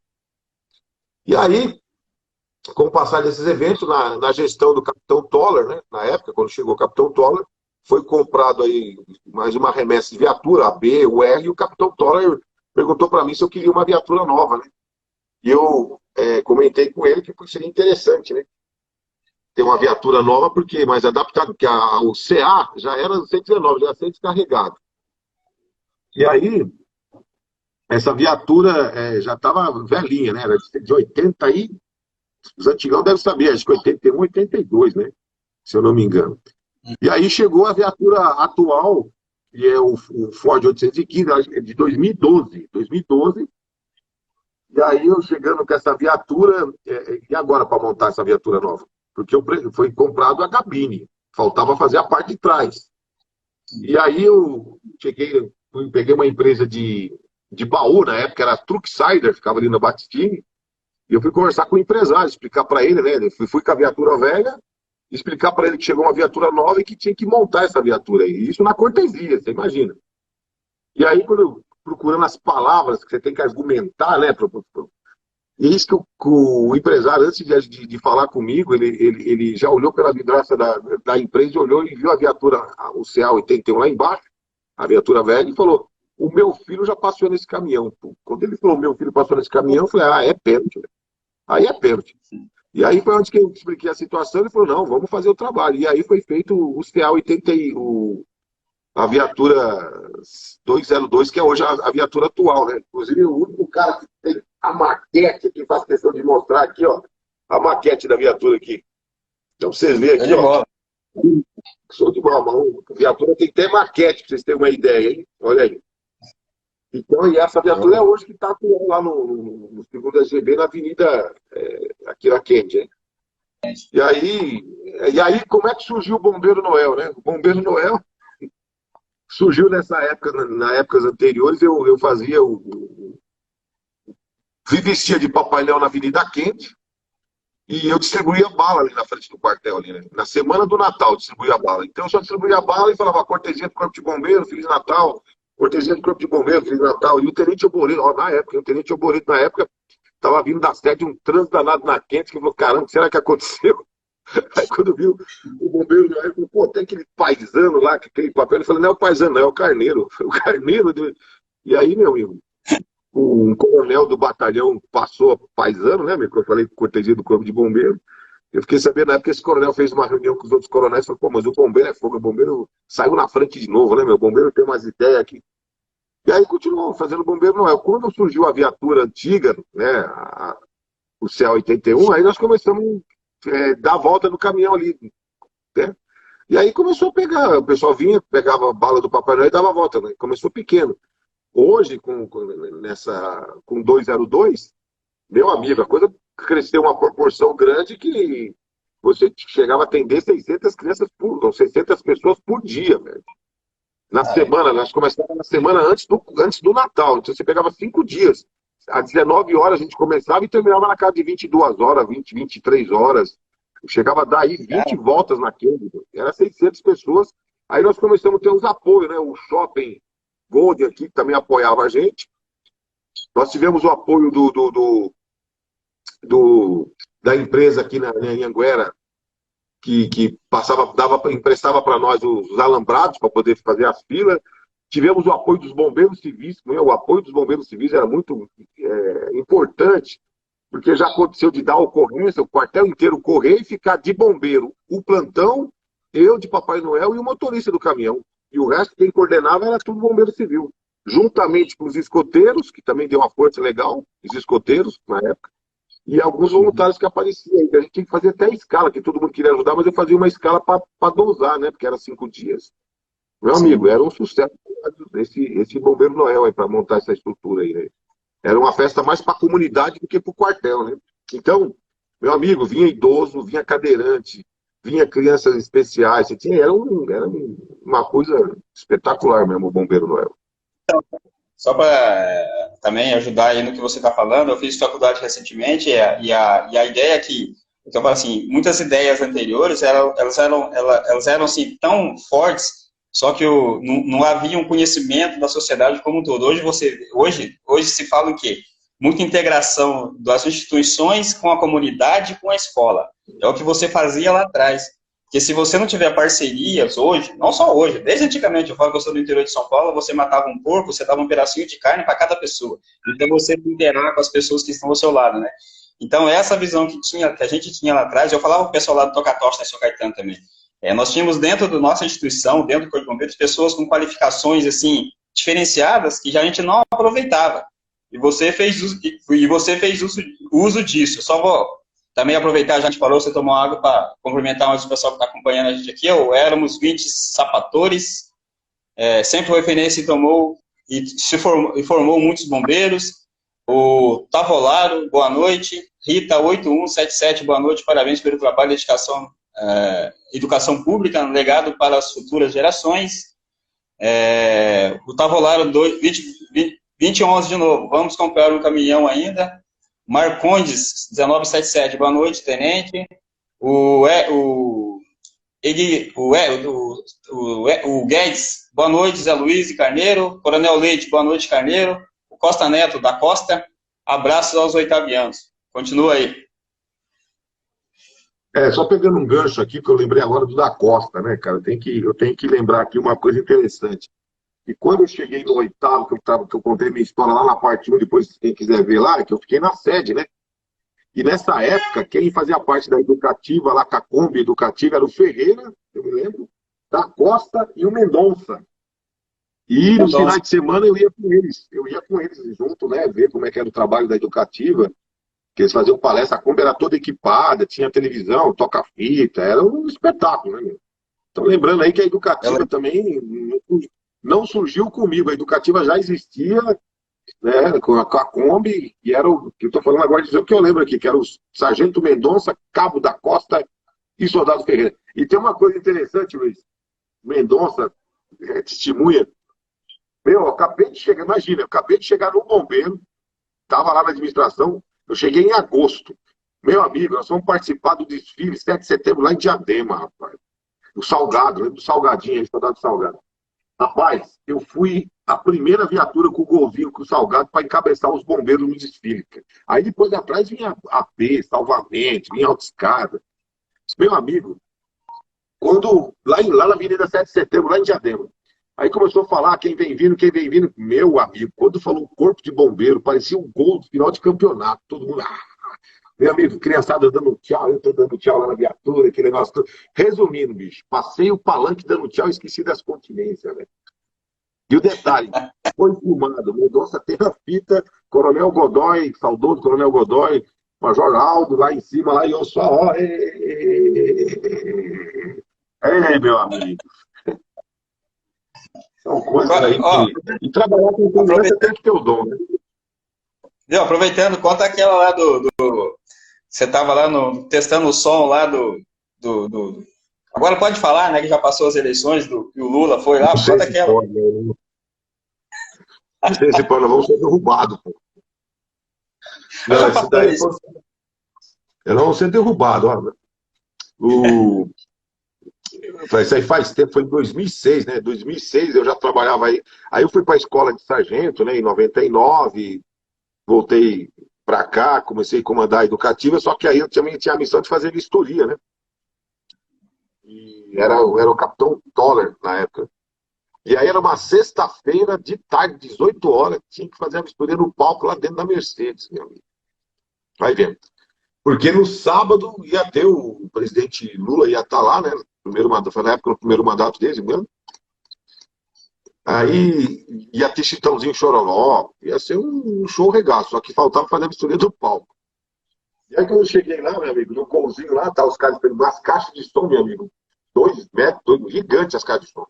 E aí, com o passar desses eventos, na gestão do Capitão Toller, né, na época, quando chegou o Capitão Toller, foi comprado aí mais uma remessa de viatura, a B, o R, e o Capitão Toller perguntou para mim se eu queria uma viatura nova, né? E eu comentei com ele que seria interessante, né? Ter uma viatura nova, porque mais adaptada, porque o CA já era 119, já ia ser descarregado. E aí, essa viatura já estava velhinha, né? Era de 80 e... Os antigão devem saber, acho que 81, 82, né? Se eu não me engano. E aí chegou a viatura atual, que é o Ford 815, de 2012. 2012. E aí eu chegando com essa viatura, e agora para montar essa viatura nova? Porque foi comprado a cabine, faltava fazer a parte de trás. E aí eu peguei uma empresa de baú, na época era Trucksider, ficava ali na Batistini, e eu fui conversar com o empresário, explicar para ele, né? Eu fui com a viatura velha, explicar para ele que chegou uma viatura nova e que tinha que montar essa viatura. E isso na cortesia, você imagina. E aí, procurando as palavras que você tem que argumentar, né? E isso que o empresário, antes de falar comigo, ele já olhou pela vidraça da empresa, olhou e viu a viatura, o CA-81 lá embaixo, a viatura velha, e falou: o meu filho já passou nesse caminhão. Quando ele falou: meu filho passou nesse caminhão, eu falei: é pênalti. Aí é pênalti. E aí foi onde que eu expliquei a situação, ele falou: não, vamos fazer o trabalho. E aí foi feito o CA-81, a viatura 202, que é hoje a viatura atual, né? Inclusive, o único cara que tem a maquete, que faz questão de mostrar aqui, ó, a maquete da viatura aqui. Então, vocês verem aqui, ó. Show de bola. A viatura tem até maquete, pra vocês terem uma ideia, hein? Olha aí. Então, e essa viatura é hoje que está atuando lá no 2º GB, na Avenida Akira Kendi, hein? E aí, como é que surgiu o Bombeiro Noel, né? O Bombeiro Noel surgiu nessa época, nas épocas anteriores, eu fazia me vestia de Papai Noel na Avenida Quente e eu distribuía bala ali na frente do quartel, ali, né? Na semana do Natal eu distribuía bala. Então eu só distribuía bala e falava cortesia do Corpo de Bombeiro, Feliz Natal, cortesia do Corpo de Bombeiro, Feliz Natal. E o Tenente Oboreto, ó, na época, o Tenente Oboreto na época estava vindo da sede um trânsito danado na Quente, que falou, caramba, o que será que aconteceu? Aí quando viu o bombeiro, ele falou, pô, tem aquele paisano lá que tem papel. Ele falou, não é o paisano, não, é o Carneiro. O Carneiro. E aí, meu amigo, um coronel do batalhão passou paisano, né, meu? Eu falei cortesia do Corpo de Bombeiro. Eu fiquei sabendo na época que esse coronel fez uma reunião com os outros coronéis e falou, pô, mas o bombeiro é fogo, o bombeiro saiu na frente de novo, né, meu? O bombeiro tem umas ideias aqui. E aí continuou fazendo bombeiro Noel. Quando surgiu a viatura antiga, né, o CA-81, aí nós começamos dar a volta no caminhão ali, né? E aí começou a pegar, o pessoal vinha, pegava a bala do Papai Noel e dava a volta, né? Começou pequeno. Hoje, com 202, meu amigo, a coisa cresceu uma proporção grande que você chegava a atender 600 crianças ou 600 pessoas por dia, velho. Na semana, nós começávamos na semana antes do Natal. Então você pegava 5 dias. Às 19 horas a gente começava e terminava na casa de 22 horas, 20, 23 horas. Chegava a dar aí 20 voltas naquele. Era 600 pessoas. Aí nós começamos a ter uns apoios, né? O Shopping Gold aqui, que também apoiava a gente. Nós tivemos o apoio da empresa aqui em Anguera, que emprestava para nós os alambrados para poder fazer as filas. Tivemos o apoio dos bombeiros civis. O apoio dos bombeiros civis era muito importante, porque já aconteceu de dar ocorrência, o quartel inteiro correr e ficar de bombeiro. O plantão, eu de Papai Noel e o motorista do caminhão. E o resto, quem coordenava era tudo bombeiro civil. Juntamente com os escoteiros, que também deu uma força legal, os escoteiros, na época, e alguns voluntários que apareciam aí. A gente tinha que fazer até escala, que todo mundo queria ajudar, mas eu fazia uma escala para dosar, né? Porque era 5 dias. Meu amigo, era um sucesso esse Bombeiro Noel aí, para montar essa estrutura aí, né? Era uma festa mais para a comunidade do que para o quartel, né? Então, meu amigo, vinha idoso, vinha cadeirante, vinha crianças especiais. Era uma coisa espetacular mesmo, o Bombeiro Noel. Só para também ajudar aí no que você está falando, eu fiz faculdade recentemente e a ideia é que, então, eu falo assim, muitas ideias anteriores, elas eram assim, tão fortes, só que não havia um conhecimento da sociedade como um todo. Hoje se fala o quê? Muita integração das instituições com a comunidade, com a escola. É o que você fazia lá atrás. Porque se você não tiver parcerias hoje, não só hoje, desde antigamente, eu falo que eu sou do interior de São Paulo, você matava um porco, você dava um pedacinho de carne para cada pessoa. Então você liderar com as pessoas que estão ao seu lado, né? Então essa visão que a gente tinha lá atrás, eu falava com o pessoal lá do Tocatoste, né, São Caetano também. Nós tínhamos dentro da nossa instituição, dentro do Corpo de Bombeiros, pessoas com qualificações assim diferenciadas que já a gente não aproveitava. E você fez uso disso. Eu só vou também aproveitar, já a gente falou, você tomou água para complementar mais o pessoal que está acompanhando a gente aqui. Éramos 20 sapatores, sempre o FNS tomou e formou muitos bombeiros. O Tavolaro, boa noite. Rita 8177, boa noite, parabéns pelo trabalho e dedicação, educação pública, um legado para as futuras gerações. O Tavolaro 2011 de novo, vamos comprar um caminhão ainda. Marcondes 1977, boa noite, tenente. O Guedes, boa noite, Zé Luiz e Carneiro. Coronel Leite, boa noite, Carneiro. O Costa Neto, da Costa, abraços aos oitavianos. Continua aí. Só pegando um gancho aqui, que eu lembrei agora do da Costa, né, cara? Eu tenho que lembrar aqui uma coisa interessante. E quando eu cheguei no 8º, que eu contei minha história lá na parte 1, depois quem quiser ver lá, é que eu fiquei na sede, né? E nessa época, quem fazia parte da educativa, lá com a Kombi educativa, era o Ferreira, eu me lembro, da Costa e o Mendonça. E nos finais de semana eu ia com eles junto, né? Ver como é que era o trabalho da educativa, que eles faziam palestra, a Kombi era toda equipada, tinha televisão, toca-fita, era um espetáculo, né, meu? Então lembrando aí que a educativa também não surgiu comigo, a educativa já existia, né, com a Kombi, e era o que eu estou falando agora, dizer o que eu lembro aqui, que era o Sargento Mendonça, Cabo da Costa e Soldado Ferreira. E tem uma coisa interessante, Luiz, Mendonça testemunha, eu acabei de chegar, imagina, eu acabei de chegar no bombeiro, estava lá na administração, eu cheguei em agosto. Meu amigo, nós vamos participar do desfile 7 de setembro lá em Diadema, rapaz. O Salgado, lembra do Salgadinho, aí, soldado Salgado. Rapaz, eu fui a primeira viatura com o Golvinho, com o Salgado, para encabeçar os bombeiros no desfile. Cara. Aí depois de atrás vinha AP, Salvamento, vinha Autoescada. Meu amigo, quando lá na Avenida 7 de Setembro, lá em Diadema, aí começou a falar quem vem vindo. Meu amigo, quando falou corpo de bombeiro, parecia um gol de final de campeonato. Todo mundo, meu amigo, criançada dando tchau, eu tô dando tchau lá na viatura, aquele negócio todo. Resumindo, bicho, passei o palanque dando tchau e esqueci das continências, velho. E o detalhe, foi filmado, Mendonça teve a fita, Coronel Godoy, saudoso Coronel Godoy, Major Aldo lá em cima, lá, e eu só, ó, ei, meu amigo. São coisas aí Ó, que. E trabalhar com criança tem que ter o dom, né? viu, aproveitando, conta aquela lá você estava lá testando o som lá Agora pode falar, né, que já passou as eleições, que o Lula foi lá, Não sei conta se aquela. pode, né? Não sei se pode, nós vamos ser derrubados, pô. Não, esse daí foi. Nós vamos ser derrubados, ó. O... Isso aí faz tempo, foi em 2006, né? 2006 eu já trabalhava aí. Aí eu fui para a escola de sargento, né? Em 99, voltei para cá, comecei a comandar a educativa, só que aí eu também tinha a missão de fazer vistoria, né? E era o capitão Toller na época. E aí era uma sexta-feira de tarde, 18 horas, tinha que fazer a vistoria no palco lá dentro da Mercedes, meu amigo. Vai vendo. Porque no sábado ia ter o presidente Lula, ia estar lá, né? Primeiro mandato, foi na época do primeiro mandato dele mesmo. Aí ia ter Chitãozinho Chororó, ia ser um show regaço, só que faltava fazer a vistoria do palco. E aí quando eu cheguei lá, meu amigo, no golzinho lá, tá os caras pegando umas caixas de som, meu amigo. 2 metros, gigantes as caixas de som.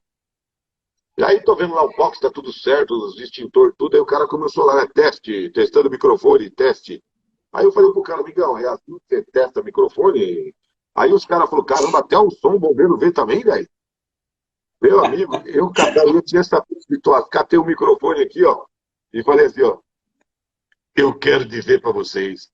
E aí tô vendo lá o box, tá tudo certo, os extintores, tudo. Aí o cara começou lá, né? Teste, testando o microfone, teste. Aí eu falei pro cara, amigão, é assim que você testa o microfone? Aí os caras falaram, caramba, até o som o bombeiro vê também, velho. Meu amigo, eu tinha essa vitória, catei o microfone aqui, ó, e falei assim, ó, eu quero dizer para vocês,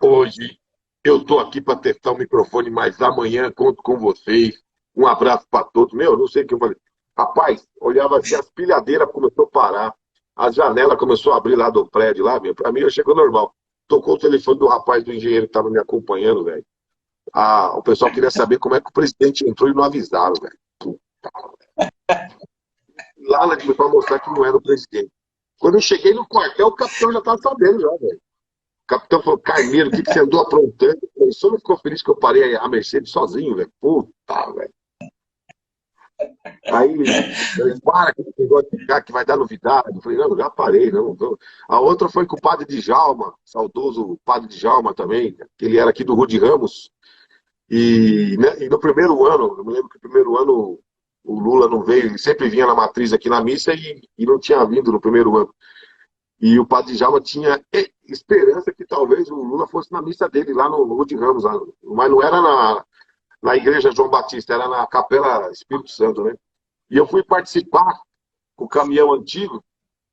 hoje eu tô aqui para testar o microfone, mas amanhã conto com vocês. Um abraço para todos. Meu, não sei o que eu falei. Rapaz, olhava assim, as pilhadeiras começou a parar, a janela começou a abrir lá do prédio, lá, meu. Pra mim, eu chegou normal. Tocou o telefone do rapaz, do engenheiro que estava me acompanhando, velho. O pessoal queria saber como é que o presidente entrou e não avisaram, velho. Lá para mostrar que não era o presidente. Quando eu cheguei no quartel, o capitão já estava sabendo, já, velho. O capitão falou, Carneiro, o que você andou aprontando? O senhor não ficou feliz que eu parei a Mercedes sozinho, velho? Puta, velho. Aí, para que negócio de ficar, que vai dar novidade. Eu falei, não, já parei, não. A outra foi com o padre Djalma, saudoso padre Djalma também, que ele era aqui do Rude Ramos. E no primeiro ano, eu me lembro que no primeiro ano o Lula não veio, ele sempre vinha na matriz aqui na missa e não tinha vindo no primeiro ano. E o padre Djalma tinha esperança que talvez o Lula fosse na missa dele lá no Rude Ramos, mas não era na igreja João Batista, era na Capela Espírito Santo, né? E eu fui participar com o caminhão antigo,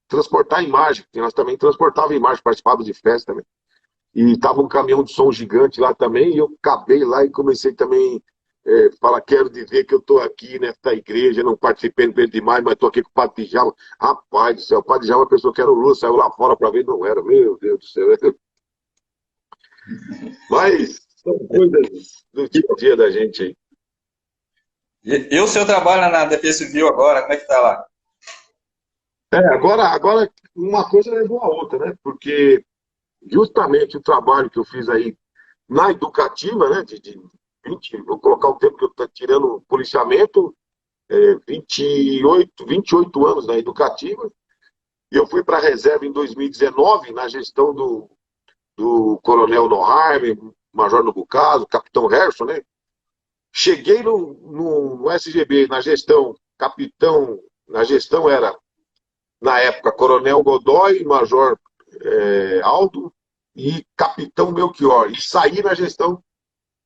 transportar imagem, porque nós também transportávamos imagem, participávamos de festa também. E tava um caminhão de som gigante lá também, e eu acabei lá e comecei também falar, quero dizer que eu estou aqui nesta igreja, não participei no demais, mas estou aqui com o Padre Djalma. Rapaz do céu, o Padre Djalma pensou que era o Lula, saiu lá fora para ver, não era, meu Deus do céu. Mas são coisas do dia a dia da gente aí. E o seu trabalho na Defesa Civil agora, como é que tá lá? Agora uma coisa levou a outra, né? Porque justamente o trabalho que eu fiz aí na educativa, né? De 20, vou colocar o tempo que eu estou tirando policiamento, 28 anos na educativa, e eu fui para a reserva em 2019, na gestão do Coronel Noharme, Major Nobucaso, Capitão Herson, né? Cheguei no SGB, na gestão, capitão, na gestão era, na época, Coronel Godoy, Major Aldo e Capitão Melchior. E saí na gestão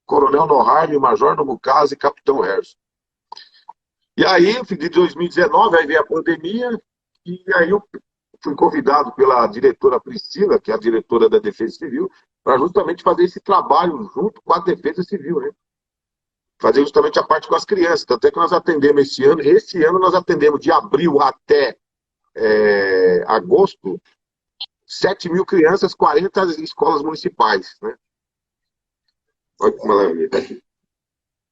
Coronel Noharme, Major Nobucaso e Capitão Herson. E aí, de 2019, aí veio a pandemia, e aí o fui convidado pela diretora Priscila, que é a diretora da Defesa Civil, para justamente fazer esse trabalho junto com a Defesa Civil, né? Fazer justamente a parte com as crianças. Tanto é que nós atendemos esse ano. Esse ano nós atendemos de abril até agosto 7.000 crianças, 40 escolas municipais, né? Olha que maravilha, tá aqui.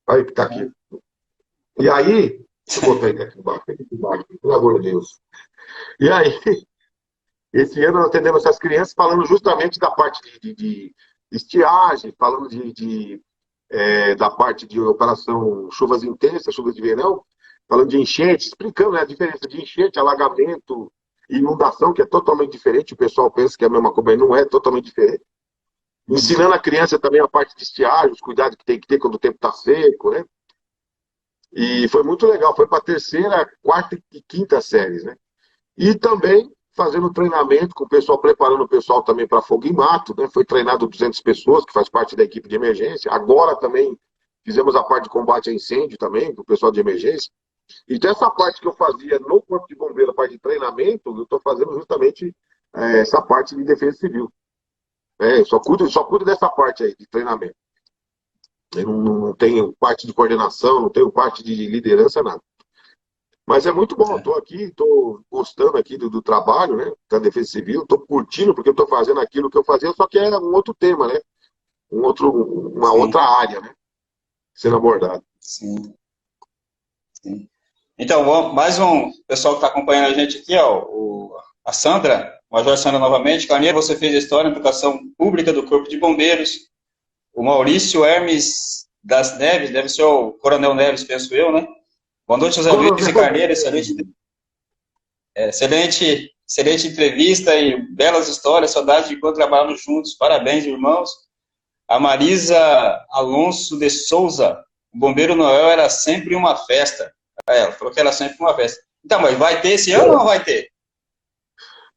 Olha que tá aqui. E aí, deixa eu botar aqui embaixo, pelo amor de Deus. E aí, esse ano nós atendemos essas crianças falando justamente da parte de estiagem, falando da parte de operação chuvas intensas, chuvas de verão, falando de enchente, explicando, né, a diferença de enchente, alagamento, inundação, que é totalmente diferente. O pessoal pensa que é a mesma coisa, mas não é, totalmente diferente. Ensinando a criança também a parte de estiagem, os cuidados que tem que ter quando o tempo está seco, né? E foi muito legal, foi para a terceira, quarta e quinta séries, né? E também fazendo treinamento com o pessoal, preparando o pessoal também para fogo em mato, né? Foi treinado 200 pessoas, que faz parte da equipe de emergência. Agora também fizemos a parte de combate a incêndio também, para o pessoal de emergência. Então essa parte que eu fazia no Corpo de Bombeiro, a parte de treinamento, eu estou fazendo justamente essa parte de defesa civil. Eu só cuido dessa parte aí, de treinamento. Eu não tenho parte de coordenação, não tenho parte de liderança, nada. Mas é muito bom, estou aqui, estou gostando aqui do trabalho, né, da Defesa Civil, estou curtindo porque eu estou fazendo aquilo que eu fazia, só que é um outro tema, né, uma Sim, outra área, né, sendo abordada. sim, sim. Então, mais um pessoal que está acompanhando a gente aqui, ó, a Sandra, Major Sandra novamente. Carneiro, você fez História e Educação Pública do Corpo de Bombeiros. O Maurício Hermes das Neves, deve ser o Coronel Neves, penso eu, né? Boa noite, José Luiz e Carneiro, excelente entrevista e belas histórias, saudade de quando trabalhamos juntos, parabéns, irmãos. A Marisa Alonso de Souza, o Bombeiro Noel era sempre uma festa. Ela falou que era sempre uma festa. Então, mas vai ter esse ano ou não vai ter?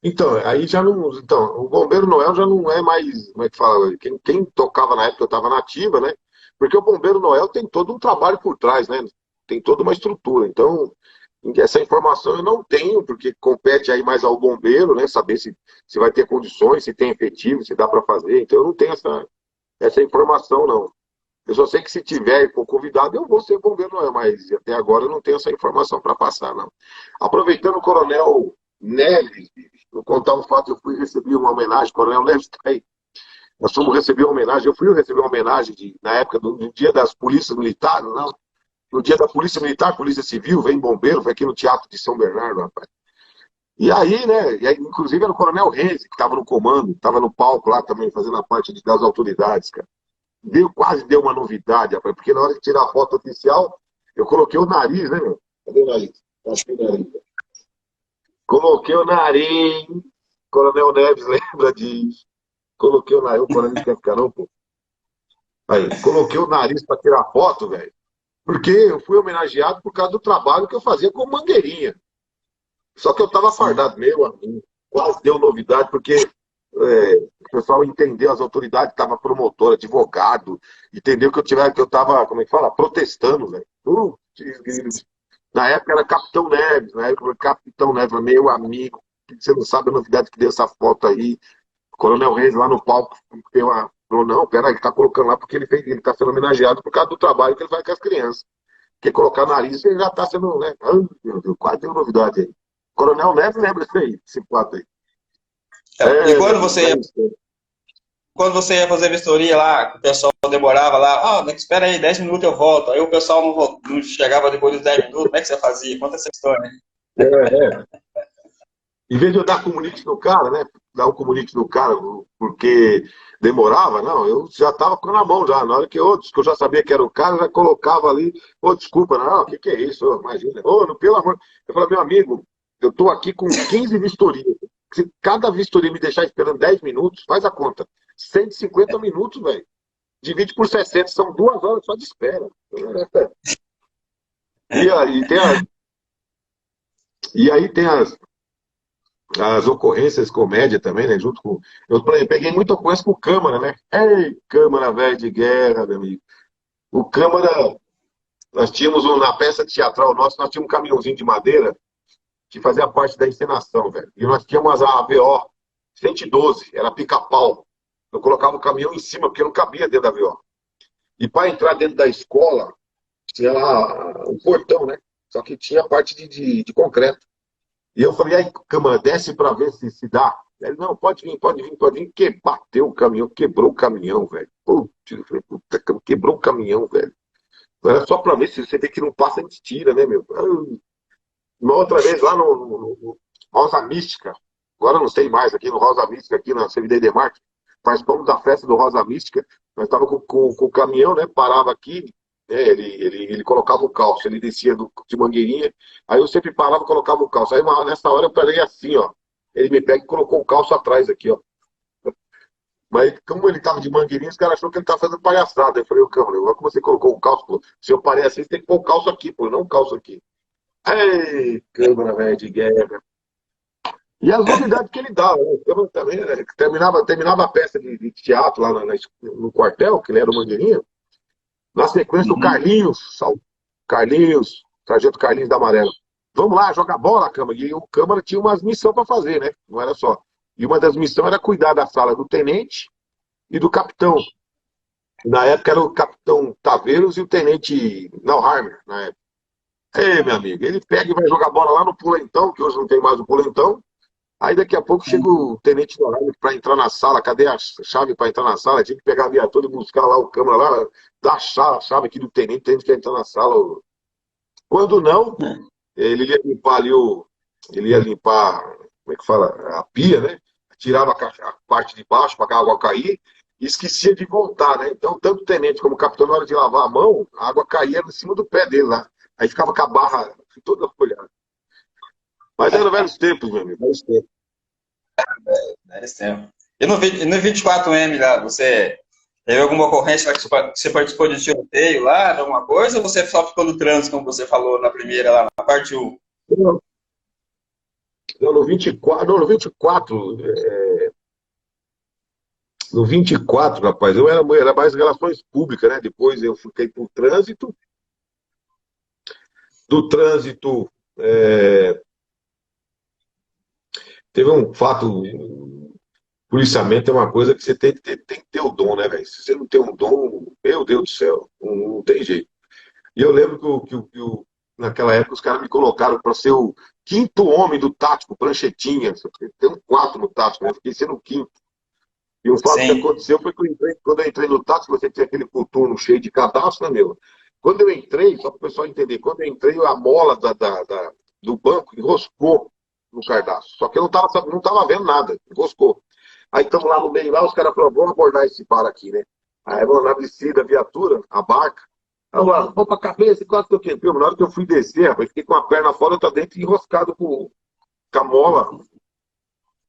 Então, aí já não. Então, o Bombeiro Noel já não é mais. Como é que fala? Quem tocava na época eu estava nativa, né? Porque o Bombeiro Noel tem todo um trabalho por trás, né? Tem toda uma estrutura. Então, essa informação eu não tenho, porque compete aí mais ao bombeiro, né? Saber se vai ter condições, se tem efetivo, se dá para fazer. Então, eu não tenho essa informação, não. Eu só sei que se tiver e for convidado, eu vou ser bombeiro Noel, mas até agora eu não tenho essa informação para passar, não. Aproveitando o Coronel Neves, vou contar um fato, eu fui receber uma homenagem, o Coronel Neves está aí. Nós fomos receber uma homenagem, eu fui receber uma homenagem na época do Dia das Polícias Militares, não? No Dia da Polícia Militar, Polícia Civil, vem bombeiro, foi aqui no Teatro de São Bernardo, rapaz. E aí, né, inclusive era o Coronel Reis, que estava no comando, estava no palco lá também, fazendo a parte das autoridades, cara. Quase deu uma novidade, rapaz, porque na hora de tirar a foto oficial, eu coloquei o nariz, né, meu? Cadê o nariz? Achei o nariz. Coloquei o nariz, Coronel Neves lembra disso. Coloquei o nariz, o Coronel não quer ficar não, pô. Aí, coloquei o nariz para tirar foto, velho. Porque eu fui homenageado por causa do trabalho que eu fazia com mangueirinha. Só que eu estava fardado, meu amigo. Quase deu novidade, porque o pessoal entendeu, as autoridades, estava promotor, advogado, entendeu que eu estava, como é que fala? Protestando, velho. Na época era Capitão Neves, na época era Capitão Neves, meu amigo. Você não sabe a novidade que deu essa foto aí. O Coronel Reis lá no palco falou, não, peraí, ele tá colocando lá porque ele tá sendo homenageado por causa do trabalho que ele faz com as crianças. Porque colocar nariz, ele já tá sendo, né? Ai, meu Deus, quase deu novidade aí. Coronel Neves lembra isso aí, esse fato aí. E quando você ia fazer vistoria lá, o pessoal demorava lá, espera aí, 10 minutos eu volto. Aí o pessoal não chegava depois dos 10 minutos, como é que você fazia? Conta essa história. Em vez de eu dar comunite no cara, né? Dar um comunite no cara, porque demorava, não, eu já estava com na mão já. Na hora que eu já sabia que era o cara, eu já colocava ali, desculpa, não, o que é isso? Imagina, pelo amor. Eu falei, meu amigo, eu estou aqui com 15 vistorias. Se cada vistoria me deixar esperando 10 minutos, faz a conta. 150 minutos, velho. Divide por 60, são 2 horas só de espera. E aí tem as ocorrências comédia também, né? Junto com. Eu peguei muita ocorrência com o Câmara, né? Ei, Câmara velho de guerra, meu amigo. O Câmara, nós tínhamos na peça teatral nossa, nós tínhamos um caminhãozinho de madeira que fazia parte da encenação, velho. E nós tínhamos a VO 112, era pica-pau. Eu colocava o caminhão em cima, porque não cabia dentro da VO. E para entrar dentro da escola, tinha lá um portão, né? Só que tinha parte de concreto. E eu falei, aí, câmara, desce para ver se dá. Ele, não, pode vir, pode vir, pode vir. Que bateu o caminhão, quebrou o caminhão, velho. Putz, eu falei, puta, quebrou o caminhão, velho. Era só para ver se você vê que não passa, a gente tira, né, meu? Uma outra vez lá no Rosa Mística, agora não sei mais, aqui no Rosa Mística, aqui na CVD Demarque, participamos da festa do Rosa Mística, nós estávamos com o caminhão, né, parava aqui, né, ele colocava o calço, ele descia de Mangueirinha, aí eu sempre parava e colocava o calço, aí nessa hora eu parei assim, ó, ele me pega e colocou o calço atrás aqui, ó. Mas como ele estava de Mangueirinha, os caras acharam que ele estava fazendo palhaçada. Eu falei, câmera, agora que você colocou o calço, pô, se eu parei assim, você tem que pôr o calço aqui, pô, não o calço aqui. Ei, câmera, velho, de guerra. E as novidades que ele dava, né? Eu também, né? Terminava a peça de teatro lá no quartel, que ele era o Mangueirinha. Na sequência, o Carlinhos, Sargento Carlinhos da Amarela. Vamos lá, jogar bola, Câmara. E o Câmara tinha umas missões para fazer, né? Não era só. E uma das missões era cuidar da sala do tenente e do capitão. Na época era o capitão Taveiros e o tenente Nauharmer, na época. Ei, meu amigo, ele pega e vai jogar bola lá no Pulentão, que hoje não tem mais o Pulentão. Aí daqui a pouco chega o tenente Nauharmer para entrar na sala. Cadê a chave para entrar na sala? Tinha que pegar a viatura e buscar lá o câmera lá, dar a chave aqui do tenente, o tenente quer entrar na sala. Quando não, ele ia limpar ali ele ia limpar, como é que fala? A pia, né? Tirava a parte de baixo para a água cair e esquecia de voltar, né? Então, tanto o tenente como o capitão, na hora de lavar a mão, a água caía em cima do pé dele lá. Aí ficava com a barra toda folhada. Mas eram velhos tempos, meu amigo, velhos tempos. Velhos tempos. E no 24M lá, você teve alguma ocorrência lá que você participou de tiroteio lá, de alguma coisa, ou você só ficou no trânsito, como você falou na primeira, lá na parte 1? Não, no 24, não, no 24, no 24, rapaz, era mais relações públicas, né? Depois eu fiquei pro trânsito. Do trânsito, teve um fato, policiamento é uma coisa que você tem que ter o dom, né, velho? Se você não tem um dom, meu Deus do céu, não tem jeito. E eu lembro naquela época os caras me colocaram para ser o quinto homem do tático, pranchetinha. Tem um quatro no tático, né? Eu fiquei sendo o quinto. E o fato que aconteceu foi que quando eu entrei no táxi, você tinha aquele coturno cheio de cadastro, né, meu? Quando eu entrei, só para o pessoal entender, quando eu entrei, a mola do banco enroscou no cadastro. Só que eu não tava vendo nada, enroscou. Aí estamos lá no meio, lá os caras falaram, vamos abordar esse par aqui, né? Aí vamos na descida, a viatura, a barca. Aí eu vou pra cabeça, quase que eu quebrei. Na hora que eu fui descer, rapaz, fiquei com a perna fora, eu tô dentro enroscado com a mola.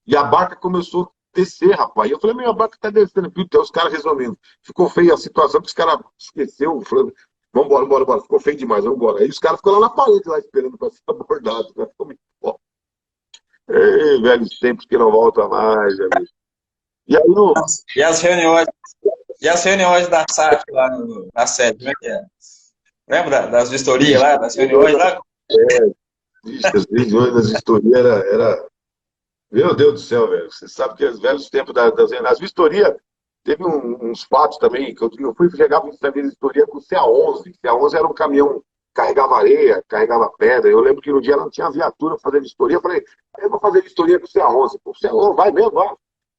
E a barca começou descer, rapaz. E eu falei, minha barca tá descendo. Então, os caras resolvendo. Ficou feia a situação, porque os caras esqueceu, falando, vambora. Ficou feio demais, vambora. Aí os caras ficam lá na parede, lá esperando para ser abordado. Né? Ficou muito bom. Ei, velhos tempos que não voltam mais, amigo. E aí, E as reuniões da SAF lá na sede, como é que é? Lembra das vistorias lá, das reuniões lá? As reuniões das vistorias era... Meu Deus do céu, velho. Você sabe que os velhos tempos das vistorias, teve uns fatos também, que eu fui chegar para fazer vistoria com o CA11. O CA11 era um caminhão, carregava areia, carregava pedra. Eu lembro que no dia não tinha viatura para fazer vistoria. Eu falei, eu vou fazer vistoria com o CA11. O CA11 vai mesmo, vai.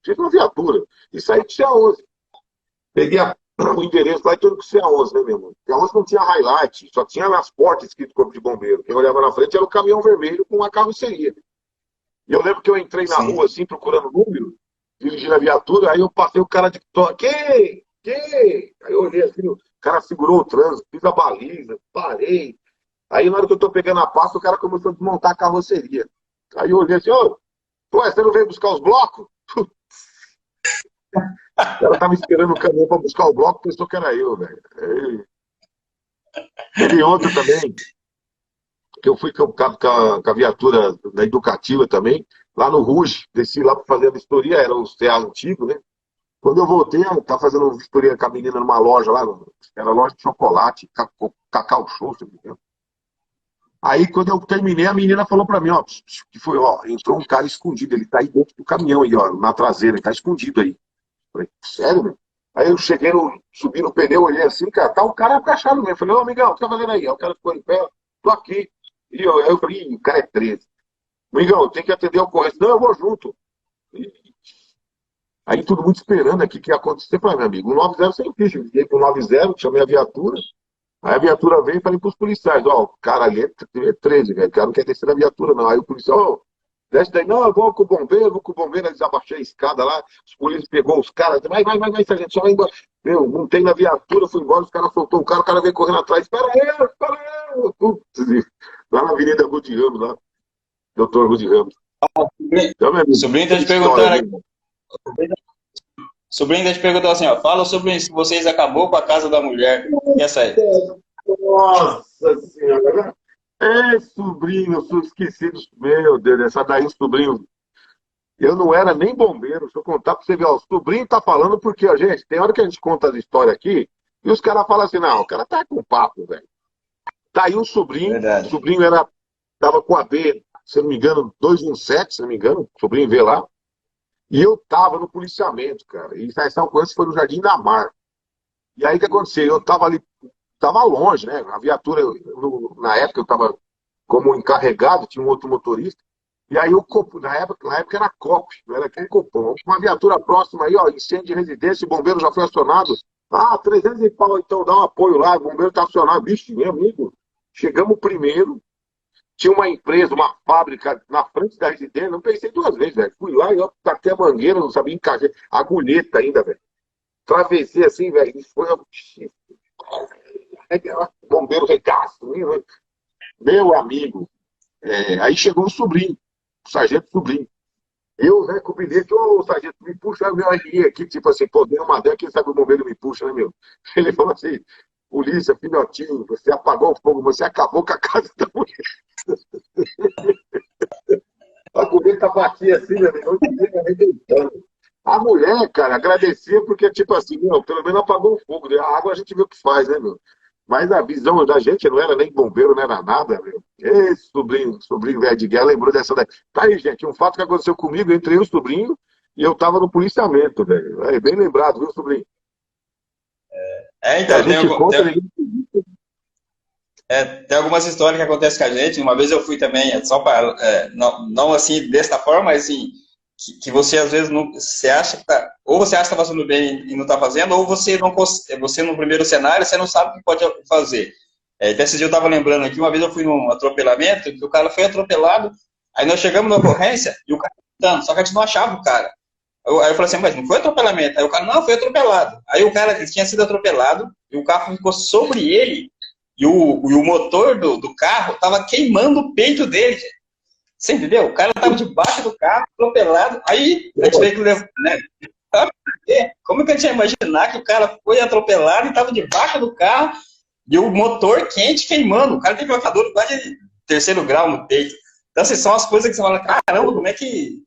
Fiz uma viatura. E saí com o CA11. Peguei o endereço lá e tudo com o CA11, né, meu irmão? O CA11 não tinha highlight, só tinha nas portas escrito Corpo de Bombeiro. Quem olhava na frente era o caminhão vermelho com uma carroceria. E eu lembro que eu entrei na rua assim, procurando número, dirigindo a viatura, aí eu passei o cara de toque. Aí eu olhei assim, o cara segurou o trânsito, fiz a baliza, parei. Aí na hora que eu tô pegando a pasta, o cara começou a desmontar a carroceria. Aí eu olhei assim, você não veio buscar os blocos? Ela tava esperando o caminhão para buscar o bloco, pensou que era eu, velho. Teve outro também, que eu fui com a viatura da educativa também, lá no Ruge, desci lá para fazer a vistoria, era o CA antigo, né? Quando eu voltei, eu tava fazendo vistoria com a menina numa loja lá, era loja de chocolate, Cacau Show, se não me engano. Aí, quando eu terminei, a menina falou pra mim, ó, que foi, ó, entrou um cara escondido, ele tá aí dentro do caminhão aí, ó, na traseira, ele tá escondido aí. Falei, sério, meu? Aí eu cheguei, subi no pneu, olhei assim, cara, tá o cara agachado mesmo. Falei, ô, amigão, o que tá fazendo aí? Aí o cara ficou em pé, tô aqui. Aí eu falei, ih, o cara é 13. Amigão, tem que atender o correio. Não, eu vou junto. Aí todo mundo esperando aqui o que ia acontecer. Falei, meu amigo, o 90 sem ficha. Eu liguei pro 90, chamei a viatura. Aí a viatura veio e falei pros policiais, ó, o cara ali é 13, velho, o cara não quer descer na viatura, não. Aí o policial, ó, desce daí, não, eu vou com o bombeiro, eles abaixei a escada lá, os polícias pegou os caras, vai, sargento, só vai embora. Meu, montei na viatura, fui embora, os caras soltou o cara veio correndo atrás, espera eu, putz, lá na Avenida Rude Ramos, lá, doutor Rude Ramos. Então, meu amigo, Sobrinho tá te perguntando aqui. Sobrinho tá te perguntando assim, ó, fala sobre se vocês acabou com a casa da mulher. E essa aí? Nossa senhora. É, sobrinho, eu sou esquecido. Meu Deus, essa daí, sobrinho. Eu não era nem bombeiro. Se eu contar pra você ver, ó, o sobrinho tá falando porque, ó, gente, tem hora que a gente conta as histórias aqui e os caras falam assim, não, o cara tá com papo, velho. Tá aí um sobrinho, Verdade. o sobrinho tava com a B, se eu não me engano, 217, se não me engano, o sobrinho veio lá. E eu tava no policiamento, cara. E essa ocorrência foi no Jardim da Mar. E aí o que aconteceu? Eu tava ali, tava longe, né? A viatura, na época eu tava como encarregado, tinha um outro motorista. E aí o Copom, na época era COP, não era aquele Copom. Uma viatura próxima aí, ó, incêndio de residência, o bombeiro já foi acionado. Ah, 300 e pau, então dá um apoio lá, o bombeiro tá acionado. Vixe, meu amigo, chegamos primeiro, tinha uma empresa, uma fábrica na frente da residência, não pensei duas vezes, velho. Fui lá e ó, taquei a mangueira, não sabia encaixar, agulheta ainda, velho. Travessei assim, velho, e foi. Bombeiro regaço, meu amigo. Aí chegou o sobrinho, o sargento sobrinho. Eu, né, com o bilhete, ô sargento, me puxa meu RI aqui, tipo assim, pô, deu uma dela, quem sabe o bombeiro me puxa, né, meu? Ele falou assim, polícia, filhotinho, você apagou o fogo, você acabou com a casa da mulher. A comida batia assim, meu irmão, arrebentando. A mulher, cara, agradecia porque, tipo assim, meu, pelo menos apagou o fogo, né? A água a gente vê o que faz, né, meu? Mas a visão da gente não era nem bombeiro, não era nada, meu. Esse sobrinho velho de guerra lembrou dessa daí. Tá aí, gente, um fato que aconteceu comigo, entre eu e o sobrinho, e eu tava no policiamento, velho. É bem lembrado, viu, sobrinho? Então, a gente conta, tem algumas histórias que acontecem com a gente. Uma vez eu fui também, só para, não assim, desta forma, mas assim, que você às vezes não, você acha que tá, ou você acha que está fazendo bem e não está fazendo, ou você não, você no primeiro cenário, você não sabe o que pode fazer. Até esse dia eu estava lembrando aqui, uma vez eu fui num atropelamento, que o cara foi atropelado, aí nós chegamos na ocorrência e o cara gritando, só que a gente não achava o cara. Aí eu falei assim, mas não foi atropelamento? Aí o cara, não, foi atropelado. Aí o cara, ele tinha sido atropelado, e o carro ficou sobre ele, e o motor do carro estava queimando o peito dele. Você entendeu? O cara estava debaixo do carro, atropelado. Aí a gente veio que levou, né? Como que a gente ia imaginar que o cara foi atropelado e estava debaixo do carro e o motor quente queimando? O cara tem queimadura quase de terceiro grau no peito. Então, assim, são as coisas que você fala, caramba, como é que...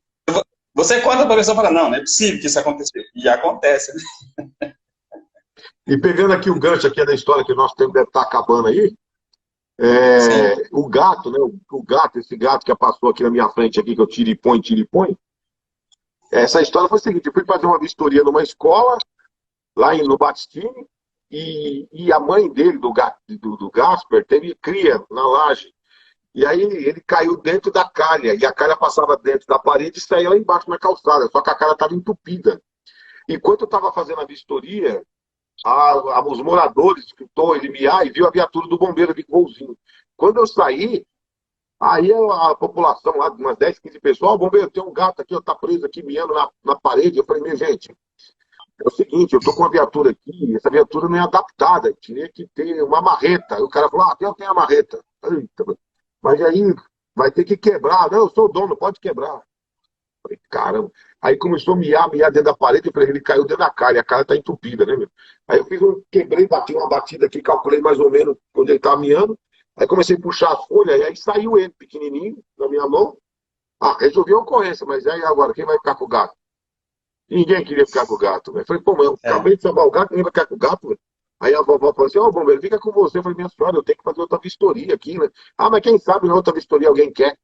Você conta para a pessoa e fala, não é possível que isso aconteça. E já acontece. Né? E pegando aqui o gancho aqui da história que o nosso tempo deve estar acabando aí, o gato, né? Esse gato que passou aqui na minha frente, aqui, que eu tiro e põe. Essa história foi a seguinte: eu fui fazer uma vistoria numa escola, lá no Batistini, e a mãe dele, do Gasper, teve cria na laje. E aí ele caiu dentro da calha, e a calha passava dentro da parede e saía lá embaixo na calçada, só que a calha estava entupida. Enquanto eu estava fazendo a vistoria, os moradores escutou ele miar e viu a viatura do bombeiro de golzinho. Quando eu saí, aí a população lá, umas 10, 15 pessoas, o bombeiro, tem um gato aqui, tá preso aqui, miando na parede. Eu falei, minha gente, é o seguinte, eu tô com uma viatura aqui, essa viatura não é adaptada, tinha que ter uma marreta. Aí o cara falou, eu tenho a marreta. Eita, mas aí vai ter que quebrar. Não, eu sou o dono, pode quebrar. Falei, caramba. Aí começou a miar dentro da parede, eu falei, ele caiu dentro da calha, a calha tá entupida, né, meu? Aí eu quebrei, bati uma batida aqui, calculei mais ou menos quando ele tava miando. Aí comecei a puxar as folhas, e aí saiu ele, pequenininho, na minha mão. Resolvi a ocorrência, mas aí agora, quem vai ficar com o gato? Ninguém queria ficar com o gato, velho. Falei, pô, mas eu acabei de salvar o gato, ninguém vai ficar com o gato, velho. Aí a vovó falou assim, bombeiro, fica com você. Eu falei, minha senhora, eu tenho que fazer outra vistoria aqui, né? Mas quem sabe na outra vistoria alguém quer.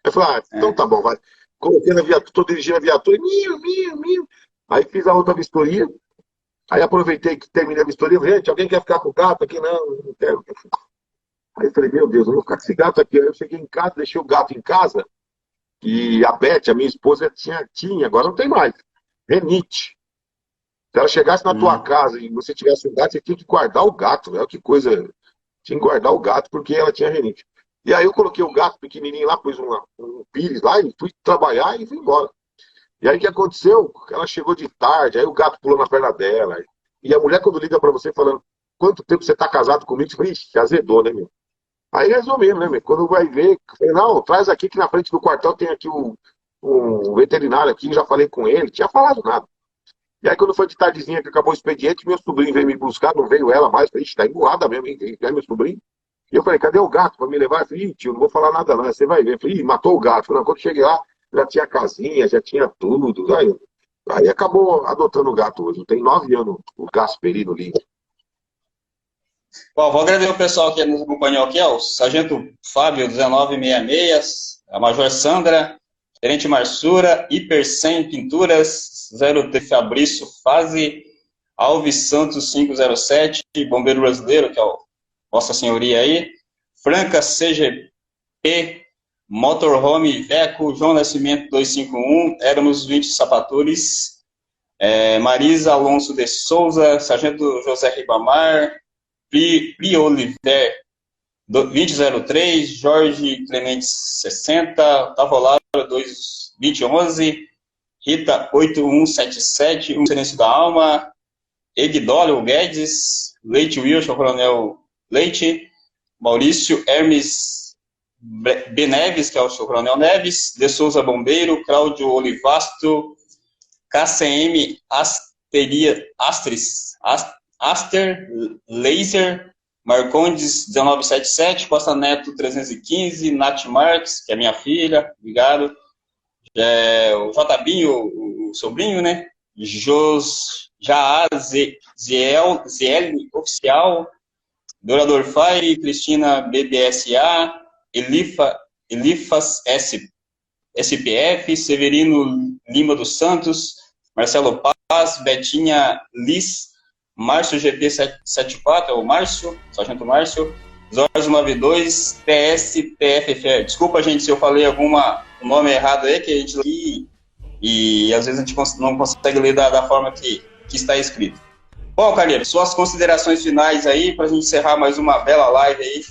Eu falei, então tá bom, vai. Coloquei na viatura, tô dirigindo a viatura, mil. Aí fiz a outra vistoria, aí aproveitei que terminei a vistoria, gente, alguém quer ficar com o gato aqui? Não quero. Aí eu falei, meu Deus, eu vou ficar com esse gato aqui. Aí eu cheguei em casa, deixei o gato em casa, e a Beth, a minha esposa, tinha, agora não tem mais, renite. Se ela chegasse na tua casa e você tivesse um gato, você tinha que guardar o gato, velho, que coisa. Tinha que guardar o gato porque ela tinha renite. E aí eu coloquei o gato pequenininho lá, pus um pires lá e fui trabalhar e fui embora. E aí o que aconteceu? Ela chegou de tarde, aí o gato pulou na perna dela. E a mulher quando liga pra você falando, quanto tempo você tá casado comigo? Você fala, ixi, azedou, né, meu? Aí resolvendo, né, meu? Quando vai ver, eu falei, não, traz aqui que na frente do quartel tem aqui um veterinário aqui, já falei com ele, tinha falado nada. E aí quando foi de tardezinha que acabou o expediente, meu sobrinho veio me buscar, não veio ela mais, falei, ixi, tá emburrada mesmo, hein? Veio meu sobrinho. E eu falei, cadê o gato pra me levar? Eu falei, tio, não vou falar nada não, você vai ver. Eu falei, matou o gato. Falei, quando cheguei lá, já tinha casinha, já tinha tudo. Aí acabou adotando o gato hoje. Tem 9 anos o Gasperino lindo. Bom, vou agradecer o pessoal que nos acompanhou aqui, ó, o Sargento Fábio 1966, a Major Sandra, Tenente Marsura, Hiper 100 Pinturas, 0T Fabrício Faze, Alves Santos 507, Bombeiro Brasileiro, que é o Vossa Senhoria aí, Franca CGP, Motorhome Veco, João Nascimento 251, Éramos 20 Sapatores, Marisa Alonso de Souza, Sargento José Ribamar, Pri Oliver 2003, Jorge Clemente 60, Tavolaro 2011, Rita 8177, Um Silêncio da Alma, Egdólio Guedes, Leite Wilson, Coronel Leite, Maurício Hermes B. Neves, que é o seu Coronel Neves, De Souza Bombeiro, Cláudio Olivasto, KCM Aster, Laser, Marcondes 1977, Costa Neto 315, Nath Marques, que é minha filha, obrigado. O Jabinho, o sobrinho, né? Ziel Oficial, Dourador Fire, Cristina BBSA, Elifas SPF, Severino Lima dos Santos, Marcelo Paz, Betinha Liz, Márcio GP74, é o Márcio, Sargento Márcio, Zorz 92, TSPFF. Desculpa, gente, se eu falei algum nome errado aí, que a gente lê e às vezes a gente não consegue ler da forma que está escrito. Bom, Carneiro, suas considerações finais aí, para a gente encerrar mais uma bela live aí,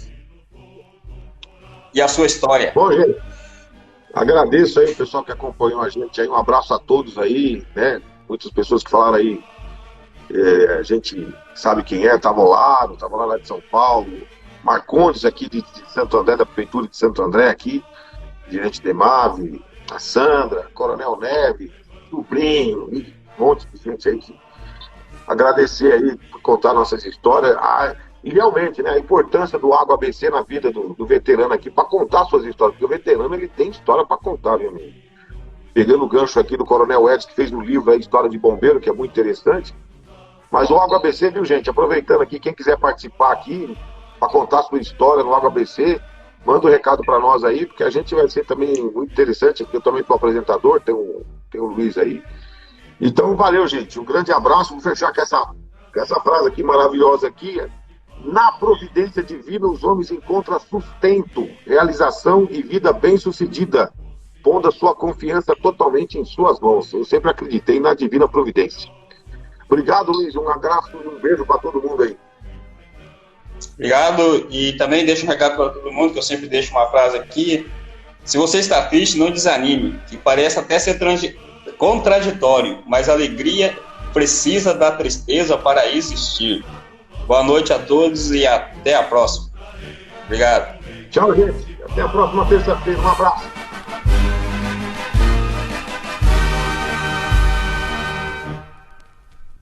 e a sua história. Bom, gente, agradeço aí o pessoal que acompanhou a gente aí, um abraço a todos aí, né? Muitas pessoas que falaram aí, a gente sabe quem é, tava lá de São Paulo, Marcondes aqui de Santo André, da Prefeitura de Santo André aqui, gerente de Mave, a Sandra, Coronel Neves, sobrinho, um monte de gente aí que agradecer aí por contar nossas histórias, e realmente, né, a importância do Água ABC na vida do veterano aqui, para contar suas histórias, porque o veterano ele tem história para contar, viu, amigo? Pegando o gancho aqui do Coronel Edson, que fez no livro a História de Bombeiro, que é muito interessante. Mas o Água ABC, viu, gente? Aproveitando aqui, quem quiser participar aqui, para contar sua história no Água ABC, manda um recado para nós aí, porque a gente vai ser também muito interessante, porque eu também sou apresentador, tem o Luiz aí. Então, valeu, gente. Um grande abraço. Vou fechar com essa frase aqui maravilhosa aqui. Na providência divina, os homens encontram sustento, realização e vida bem-sucedida, pondo a sua confiança totalmente em suas mãos. Eu sempre acreditei na divina providência. Obrigado, Luiz. Um abraço e um beijo para todo mundo aí. Obrigado. E também deixo um recado para todo mundo, que eu sempre deixo uma frase aqui. Se você está triste, não desanime, que parece até ser contraditório, mas a alegria precisa da tristeza para existir. Boa noite a todos e até a próxima. Obrigado. Tchau, gente. Até a próxima terça-feira. Um abraço.